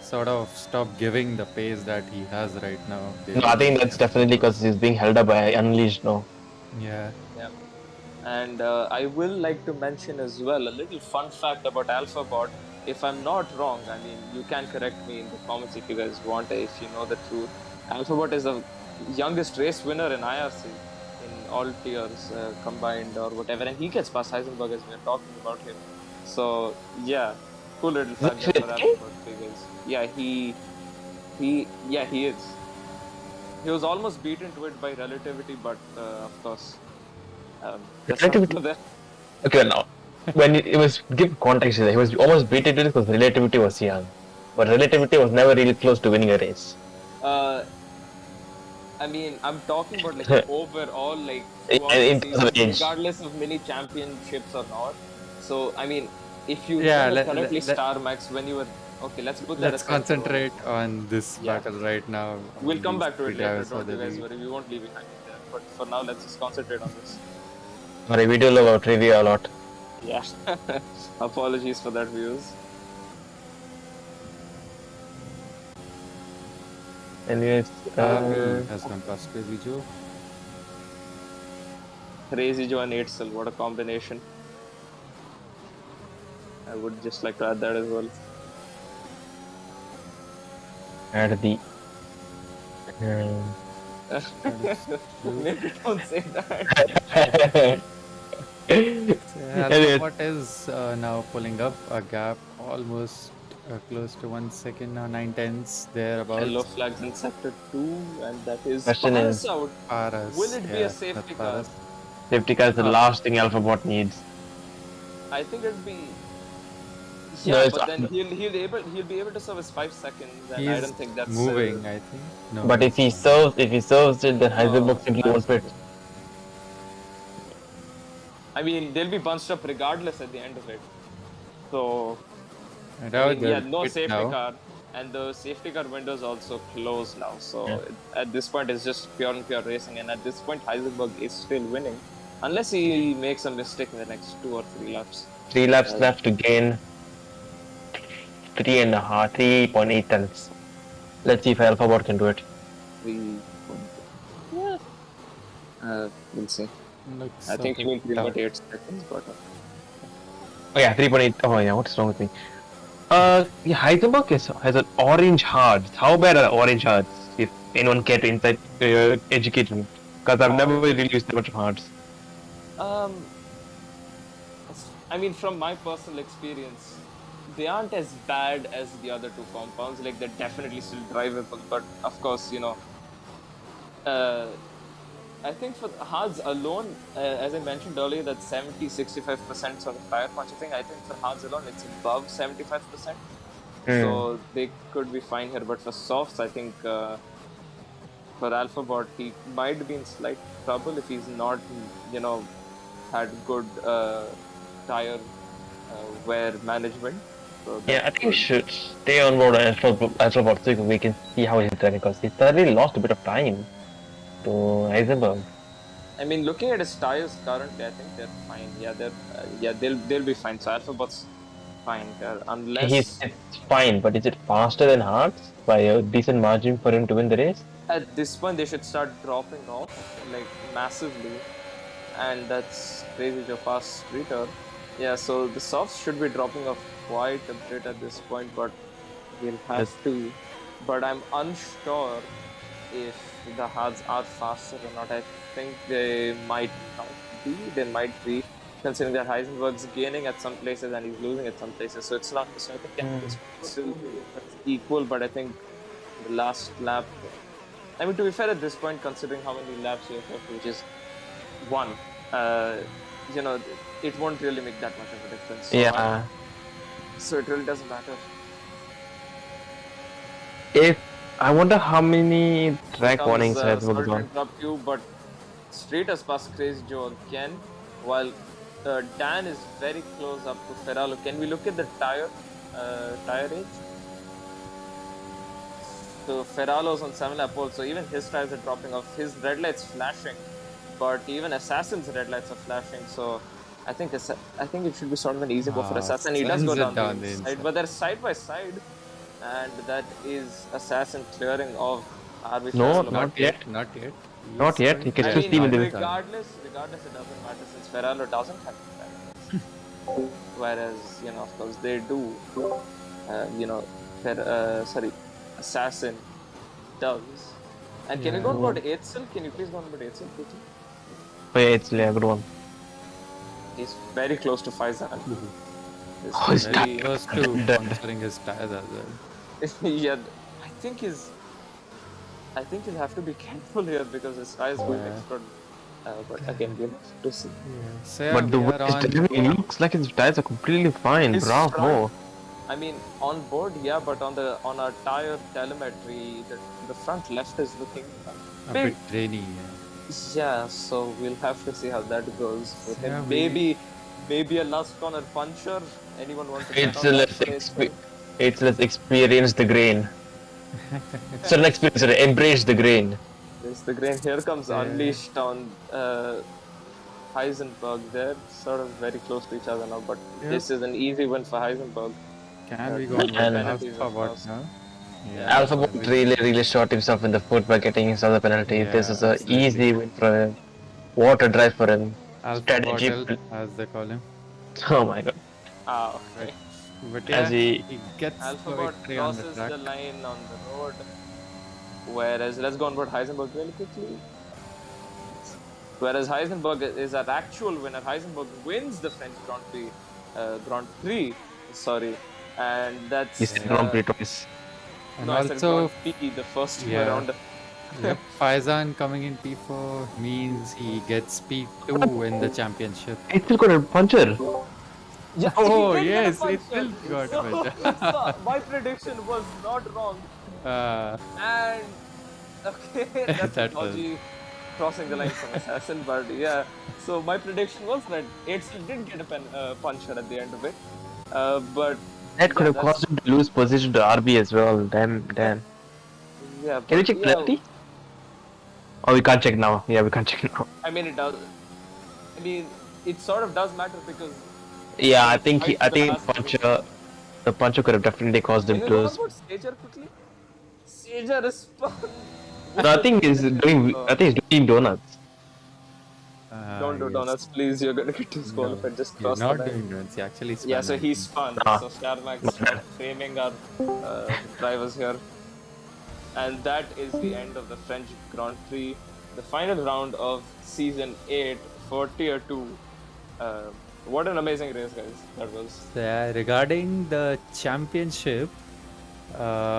sort of stopped giving the pace that he has right now.
No, I think that's definitely because he's being held up by Unleashed now.
Yeah.
And I will like to mention as well a little fun fact about Alphabot. If I'm not wrong, I mean, you can correct me in the comments if you guys want, if you know the truth. Alphabot is the youngest race winner in IRC. All tiers combined or whatever, and he gets past Heisenberg as we're talking about him. So yeah, cool little fact for Alphabot figures. Yeah, he is. He was almost beaten to it by Relativity, but of course.
Relativity. Okay, now when it was give context, he was almost beaten to it because Relativity was young, but Relativity was never really close to winning a race.
I mean, I'm talking about like overall, like regardless of mini championships or not. So I mean, if you currently Star Max when you were let's
concentrate on this battle right now.
We'll come back to it later. Don't you guys worry, we won't leave behind there. But for now, let's just concentrate on this.
Sorry, we do love our trivia a lot.
Yeah. Apologies for that, viewers.
Anyways,
Has gone past Crazy Joe.
Crazy Joe and 8 what a combination. I would just like to add that as well.
add the.
Maybe don't say that.
Anyways.
What is now pulling up a gap almost close to 1 second now, 9/10 thereabouts.
Yellow flags in sector 2, and that is
Question
Paras
is-
out.
Paras,
Will it be a
yeah,
safety
that's
car?
Paras.
Safety car is the last thing Alphabot needs.
I think it'd be.
No,
Yeah,
it's-
but then he'll be able to serve his 5 seconds, and I
He's
don't think that's
moving, I think. No.
But if he serves it, then Heisenberg simply won't fit.
I mean, they'll be bunched up regardless at the end of it. So,
I
I
doubt
mean, he
they'll
had no
fit
safety
now.
car, and the safety car window is also closed now. So,
Yeah.
at this point, it's just pure and pure racing, and at this point, Heisenberg is still winning, unless he makes a mistake in the next 2 or 3 laps.
3 laps left to gain 3.8 tenths. Let's see if Alphabot can do it.
3. Yeah. We'll see.
Looks
I think
a
he will
bit
be
tough.
about 8 seconds, but
Oh yeah, 3.8. Oh yeah, what's wrong with me? Yeah, Heisenberg has an orange heart. How bad are orange hearts? If anyone care to educate me, because I've never really used that much of hearts.
I mean, from my personal experience, they aren't as bad as the other 2 compounds. Like, they're definitely still drivable, but of course, I think for the hards alone, as I mentioned earlier, that 70-65% sort of tire punch thing. I think for hards alone, it's above 75%. So they could be fine here. But for softs, I think for Alphabot, he might be in slight trouble if he's not, had good tire wear management. So
Yeah, I think we should stay on board Alphabot so we can see how he's driving, because he's thoroughly lost a bit of time to Heisenberg.
I mean, looking at his tires currently, I think they're fine. Yeah, they'll be fine. So Alphabot's fine here, unless
It's fine, but is it faster than Hearts by a decent margin for him to win the race?
at this point they should start dropping off like massively, and that's Crazy Joe fast streeter. Yeah, so the softs should be dropping off quite a bit at this point, but we'll have to. But I'm unsure if the hards are faster or not. I think they might not be. They might be, considering that Heisenberg's gaining at some places and he's losing at some places. So it's not. So I think it's still equal. But I think the last lap. I mean, to be fair, at this point, considering how many laps we have left, which is 1, it won't really make that much of a difference. So so it really doesn't matter.
If I wonder how many track warnings
Sorry
Heisenberg
to
got.
interrupt you, but Street has passed Crazy Joe again, while Dan is very close up to Ferralo. Can we look at the tire age? So Ferralo's on 7-lap pole, so even his tires are dropping off. His red lights flashing, but even Assassin's red lights are flashing. So I think it should be sort of an easy go for Assassin. He does go
sends it
down the
the
inside, but they're side by side, and that is Assassin clearing of RBFeralo.
No,
But
not yet.
Not yet.
Not yet. He can
I
still
mean,
see with the
regardless, it doesn't matter since Ferralo doesn't have the whereas, of course, they do. Assassin does. And can you go on board Eitzel? Can you please go on board Eitzel, please?
Oh yeah, it's a good one.
He's very close to Faizan.
Oh, he's
Very close to
Dead.
puncturing his tires as well.
Yeah, I think he'll have to be careful here because his tires going to explode. But again, we'll have to see.
So yeah,
But the
we
way
are
he's
on.
driving, it looks like his tires are completely fine.
His
Bravo.
front- I mean, on board, yeah, but on our tire telemetry, the front left is looking
A
big.
bit rainy.
Yeah, so we'll have to see how that goes with
Yeah,
him.
we-
Maybe a last corner puncher. Anyone want to
It's
bet on
let's
that?
it's let's experience the grain. So let's embrace the grain.
There's the grain. Here comes
There.
Unleashed on Heisenberg. They're sort of very close to each other now, but
Yep.
this is an easy win for Heisenberg.
Can we go
No
on with
penalties, of
Alphabet
course.
now?
Yeah.
Alphabet really shot himself in the foot by getting his other penalty. This is
Yeah,
an
absolutely.
easy win for him. What a drive for him.
Alpha
Strategy.
Bottle, as they call him.
Oh my god.
Ah, okay.
But
As
yeah,
he
gets the
Alphabet
victory on the
crosses
track.
the line on the road. Whereas, let's go on about Heisenberg really quickly. Whereas Heisenberg is an actual winner. Heisenberg wins the French Grand Prix, sorry, and that's.
he said Grand Prix twice.
And
No, I said
also,
Grand Prix, the first
yeah.
round.
Yep, Faizan coming in P4 means he gets P2 in the championship.
He still got a puncher.
Yeah,
Oh,
he did get a
yes, it
puncher.
still got a
So,
puncher.
my prediction was not wrong.
Uh,
And okay, that's
That
dodgy crossing the line from Assassin, but yeah. So my prediction was that it did get a puncher at the end of it, but
That could
yeah,
have caused him to lose position to RB as well. Damn.
Yeah,
Can we
but
check
yeah,
penalty? Oh, we can't check now. Yeah, we can't check now.
I mean, it does. I mean, it sort of does matter because.
Yeah, I think
Right,
the puncher could have definitely caused him
Can
to
you go
lose.
about Sager quickly? Sager is spun.
No, I think he's doing donuts.
Don't do
yes.
donuts, please. You're gonna get disqualified. Just
You're
cross the
not
line.
doing donuts, he actually spun.
Yeah, so
I
he
think.
spun.
Ah.
So Starmax framing our drivers here. And that is the end of the French Grand Prix. The final round of Season 8 for Tier 2. What an amazing race, guys. That was.
So, yeah, regarding the championship,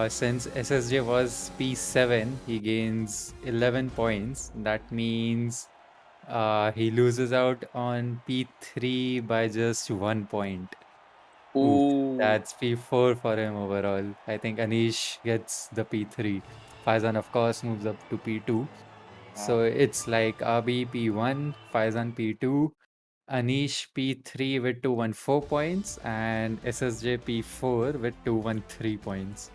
since SSJ was P7, he gains 11 points. That means he loses out on P3 by just 1 point.
Ooh.
That's P4 for him overall. I think Anish gets the P3. Faizan, of course, moves up to P2. So it's like RB P1, Faizan P2, Anish P3 with 214 points, and SSJ P4 with 213 points.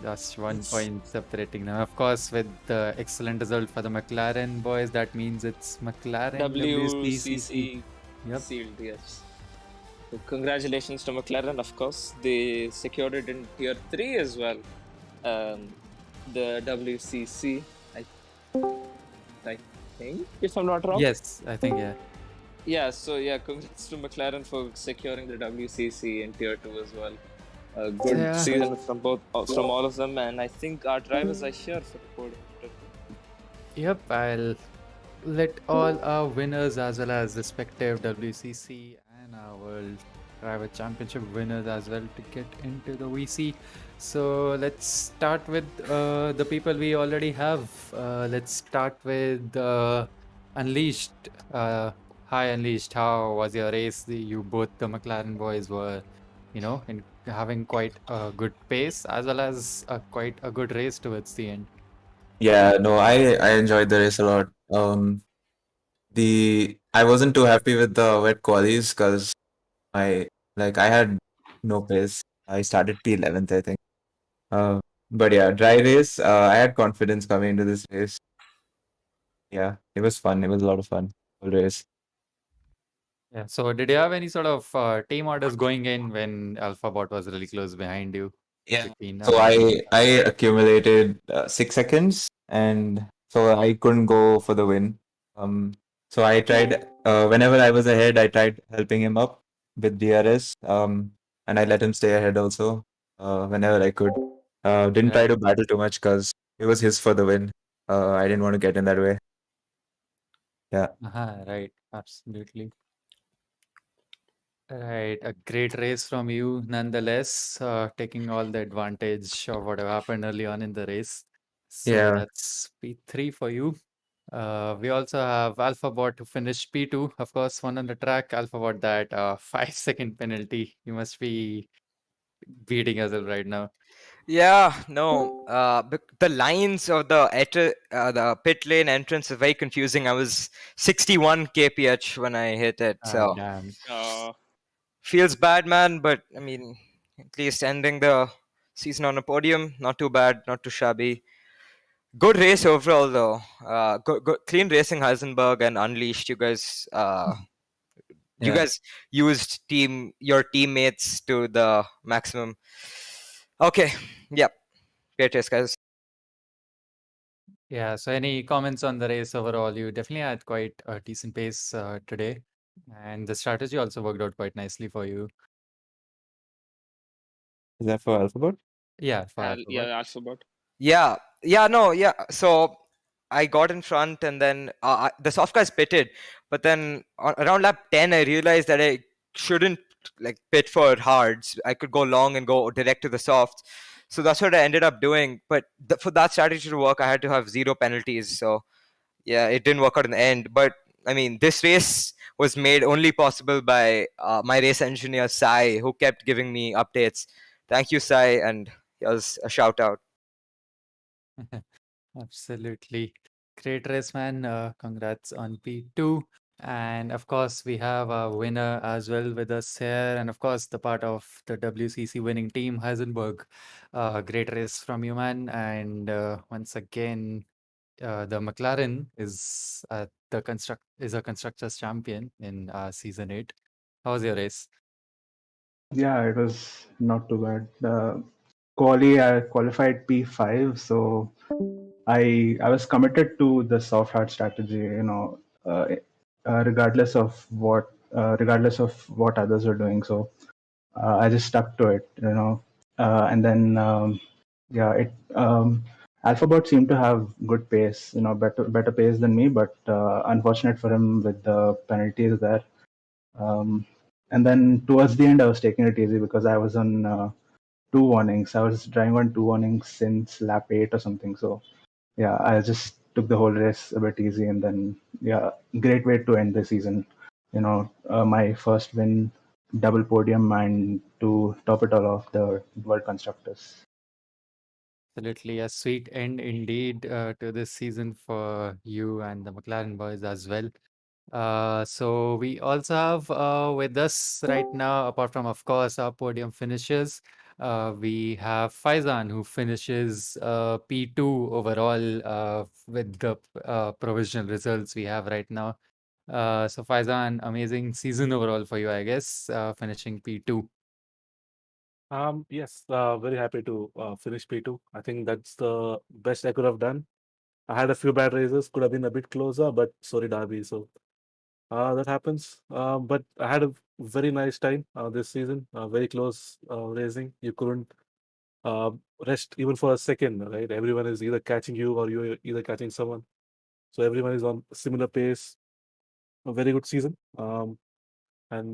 Just 1 point separating them. Of course, with the excellent result for the McLaren boys, that means it's McLaren
WCC
Yep.
sealed, yes. So congratulations to McLaren, of course. They secured it in Tier 3 as well. The WCC, I think, if I'm not wrong.
Yes, I think, yeah.
Yeah, so yeah, congrats to McLaren for securing the WCC in Tier 2 as well. A good
Yeah.
season from all of them, and I think our drivers are here for the podium.
Yep, I'll let all our winners as well as respective WCC and our World Driver Championship winners as well to get into the VC. So let's start with the people we already have. Let's start with Unleashed. Hi Unleashed, how was your race? You both the McLaren boys were, in having quite a good pace as well as quite a good race towards the end.
Yeah, no, I enjoyed the race a lot. I wasn't too happy with the wet qualies because I had no pace. I started P11th, I think. But yeah, dry race. I had confidence coming into this race. Yeah, it was fun. It was a lot of fun. Whole race.
Yeah. So did you have any sort of team orders going in when Alphabot was really close behind you?
Yeah.
Between
So I accumulated 6 seconds, and so I couldn't go for the win. So I tried whenever I was ahead, I tried helping him up with DRS. And I let him stay ahead also whenever I could. Didn't try to battle too much because it was his for the win. I didn't want to get in that way. Yeah.
Right. Absolutely. Right. A great race from you, nonetheless, taking all the advantage of whatever happened early on in the race. So
Yeah.
that's P3 for you. We also have Alphabot who finished P2. Of course, one on the track. Alphabot, that 5-second penalty. You must be beating yourself right now.
Yeah, no. The lines of the pit lane entrance is very confusing. I was 61 kph when I hit it, so
Damn.
feels bad, man. But I mean, at least ending the season on a podium, not too bad, not too shabby. Good race overall, though. Clean racing Heisenberg and Unleashed. You guys, you
Yeah.
guys used your teammates to the maximum. Okay, yep, great race, guys.
Yeah, so any comments on the race overall? You definitely had quite a decent pace today, and the strategy also worked out quite nicely for you.
Is that for Alphabet?
Yeah, for Alphabet.
Alphabet.
Yeah. So I got in front, and then the soft guys pitted. But then around lap 10, I realized that I shouldn't like pit for hards. I could go long and go direct to the soft. So that's what I ended up doing. But for that strategy to work, I had to have 0 penalties. So yeah, it didn't work out in the end. But I mean, this race was made only possible by my race engineer Sai, who kept giving me updates. Thank you, Sai, and here's a shout out.
Absolutely. Great race, man. Congrats on P2. And of course, we have a winner as well with us here. And of course, the part of the WCC winning team, Heisenberg. Great race from you, man. And once again, the McLaren is a constructors champion in season 8. How was your race?
Yeah, it was not too bad. I qualified P5, so I was committed to the soft hard strategy. Regardless of what others were doing. So I just stuck to it. And then yeah, it Alphabet seemed to have good pace. Better pace than me, but unfortunate for him with the penalties there. And then towards the end, I was taking it easy because I was on 2 warnings. I was driving on 2 warnings since lap 8 or something. So yeah, I just took the whole race a bit easy, and then yeah, great way to end the season. My first win, double podium, and to top it all off, the World Constructors.
Absolutely, a sweet end indeed to this season for you and the McLaren boys as well. So we also have with us right now, apart from, of course, our podium finishers, we have Faizan who finishes P2 overall with the provisional results we have right now. So Faizan, amazing season overall for you, I guess, finishing P2.
Yes, very happy to finish P2. I think that's the best I could have done. I had a few bad races, could have been a bit closer, but sorry, Derby. So that happens. But I had a very nice time this season. Very close racing. You couldn't uh, rest even for a second, right? Everyone is either catching you or you're either catching someone. So everyone is on similar pace. A very good season. And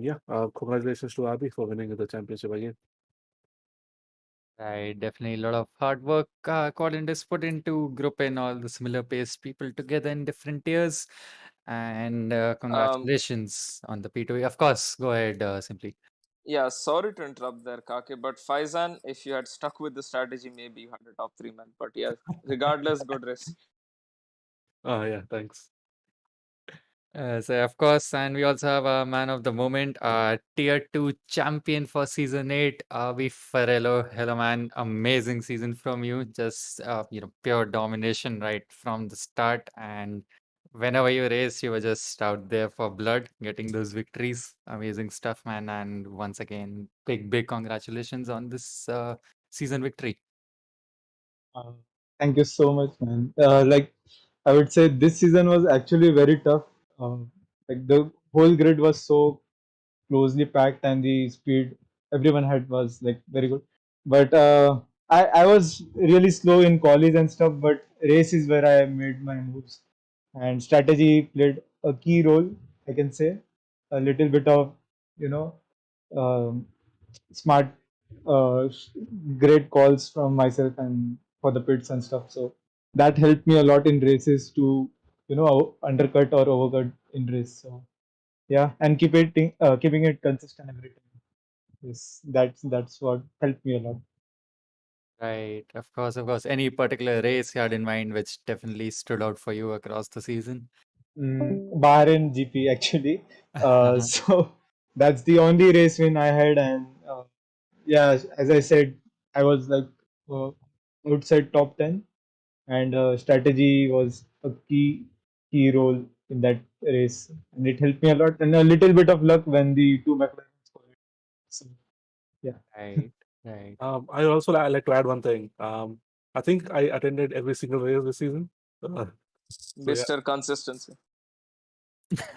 yeah, congratulations to Abi for winning the championship again.
Right, definitely a lot of hard work Colin is put into grouping all the similar paced people together in different tiers. And congratulations on the P2. Of course, go ahead, simply.
Yeah, sorry to interrupt there, Kake, but Faizan, if you had stuck with the strategy, maybe you had a top 3 man. But yeah, regardless, good race.
Yeah, thanks.
So of course, and we also have a man of the moment, Tier-2 champion for season 8, RBFeralo. Hello, man. Amazing season from you. Just pure domination right from the start. And whenever you race, you were just out there for blood, getting those victories. Amazing stuff, man. And once again, big congratulations on this season victory.
Uh, Thank you so much, man. I would say this season was actually very tough. Uh, like the whole grid was so closely packed, and the speed everyone had was like very good. But I was really slow in qualies and stuff. But race is where I made my moves, and strategy played a key role. I can say a little bit of you know um, smart, uh, great calls from myself and for the pits and stuff. So that helped me a lot in races to undercut or overcut in race. So yeah, and keeping it consistent every time. Yes, that's what helped me a lot.
Right, of course, of course. Any particular race you had in mind which definitely stood out for you across the season?
Bahrain GP actually. So that's the only race win I had, and yeah, as I said, I was like uh, outside top 10. and strategy was a key role in that race, and it helped me a lot. And a little bit of luck when the two McLarens qualified. So yeah.
Right, right.
I also like to add one thing. I think I attended every single race this season. So yeah,
Mr. Consistency.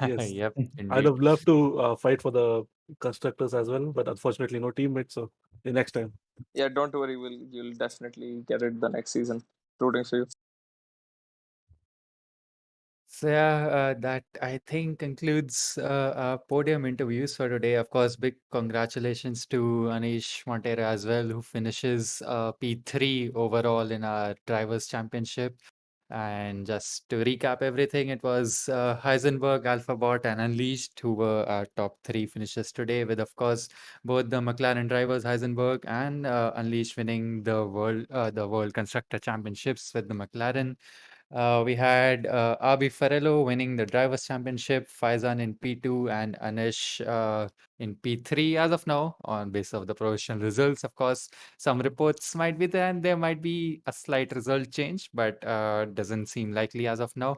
yes,
Yep,
I'd
indeed.
have loved to fight for the constructors as well, but unfortunately, no teammates. So the next time.
Yeah, don't worry, you'll definitely get it the next season. Rooting for you.
So yeah, that I think concludes our podium interviews for today. Of course, big congratulations to Anish Montero as well, who finishes P3 overall in our Drivers' Championship. And just to recap everything, it was Heisenberg, AlphaBot, and Unleashed who were our top three finishers today, with of course both the McLaren drivers, Heisenberg and Unleashed, winning the World Constructor Championships with the McLaren. We had RBFeralo winning the Drivers' Championship, Faizan in P2, and Anish in P3 as of now, on base of the provisional results. Of course, some reports might be there, and there might be a slight result change, but doesn't seem likely as of now.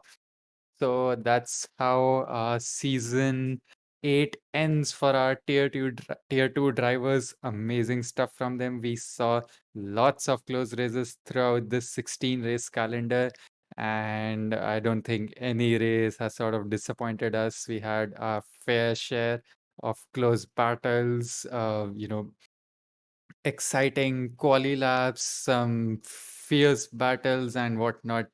So that's how season 8 ends for our tier 2 drivers. Amazing stuff from them. We saw lots of close races throughout this 16 race calendar, and I don't think any race has sort of disappointed us. We had our fair share of close battles, exciting quali laps, some fierce battles, and whatnot.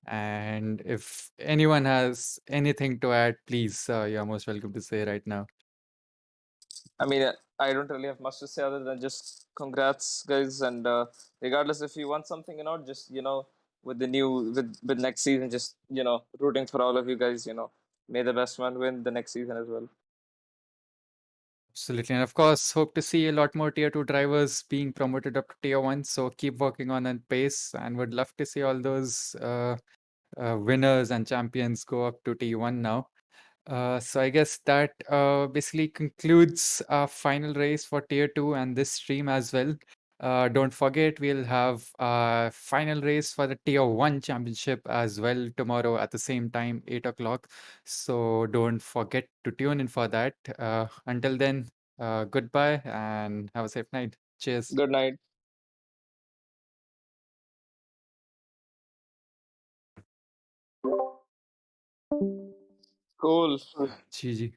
And if anyone has anything to add, please, you're most welcome to say right now.
I mean, I don't really have much to say other than just congrats, guys. And regardless if you want something or not, just with the new with next season, just rooting for all of you guys. May the best one win the next season as well.
Absolutely. And of course, hope to see a lot more tier 2 drivers being promoted up to tier 1. So keep working on that pace, and would love to see all those winners and champions go up to T1 now. So I guess that basically concludes our final race for Tier 2 and this stream as well. Don't forget, we'll have a final race for the Tier 1 championship as well tomorrow at the same time, 8 o'clock. So don't forget to tune in for that. Until then, goodbye and have a safe night. Cheers.
Good night. Cool.
GG.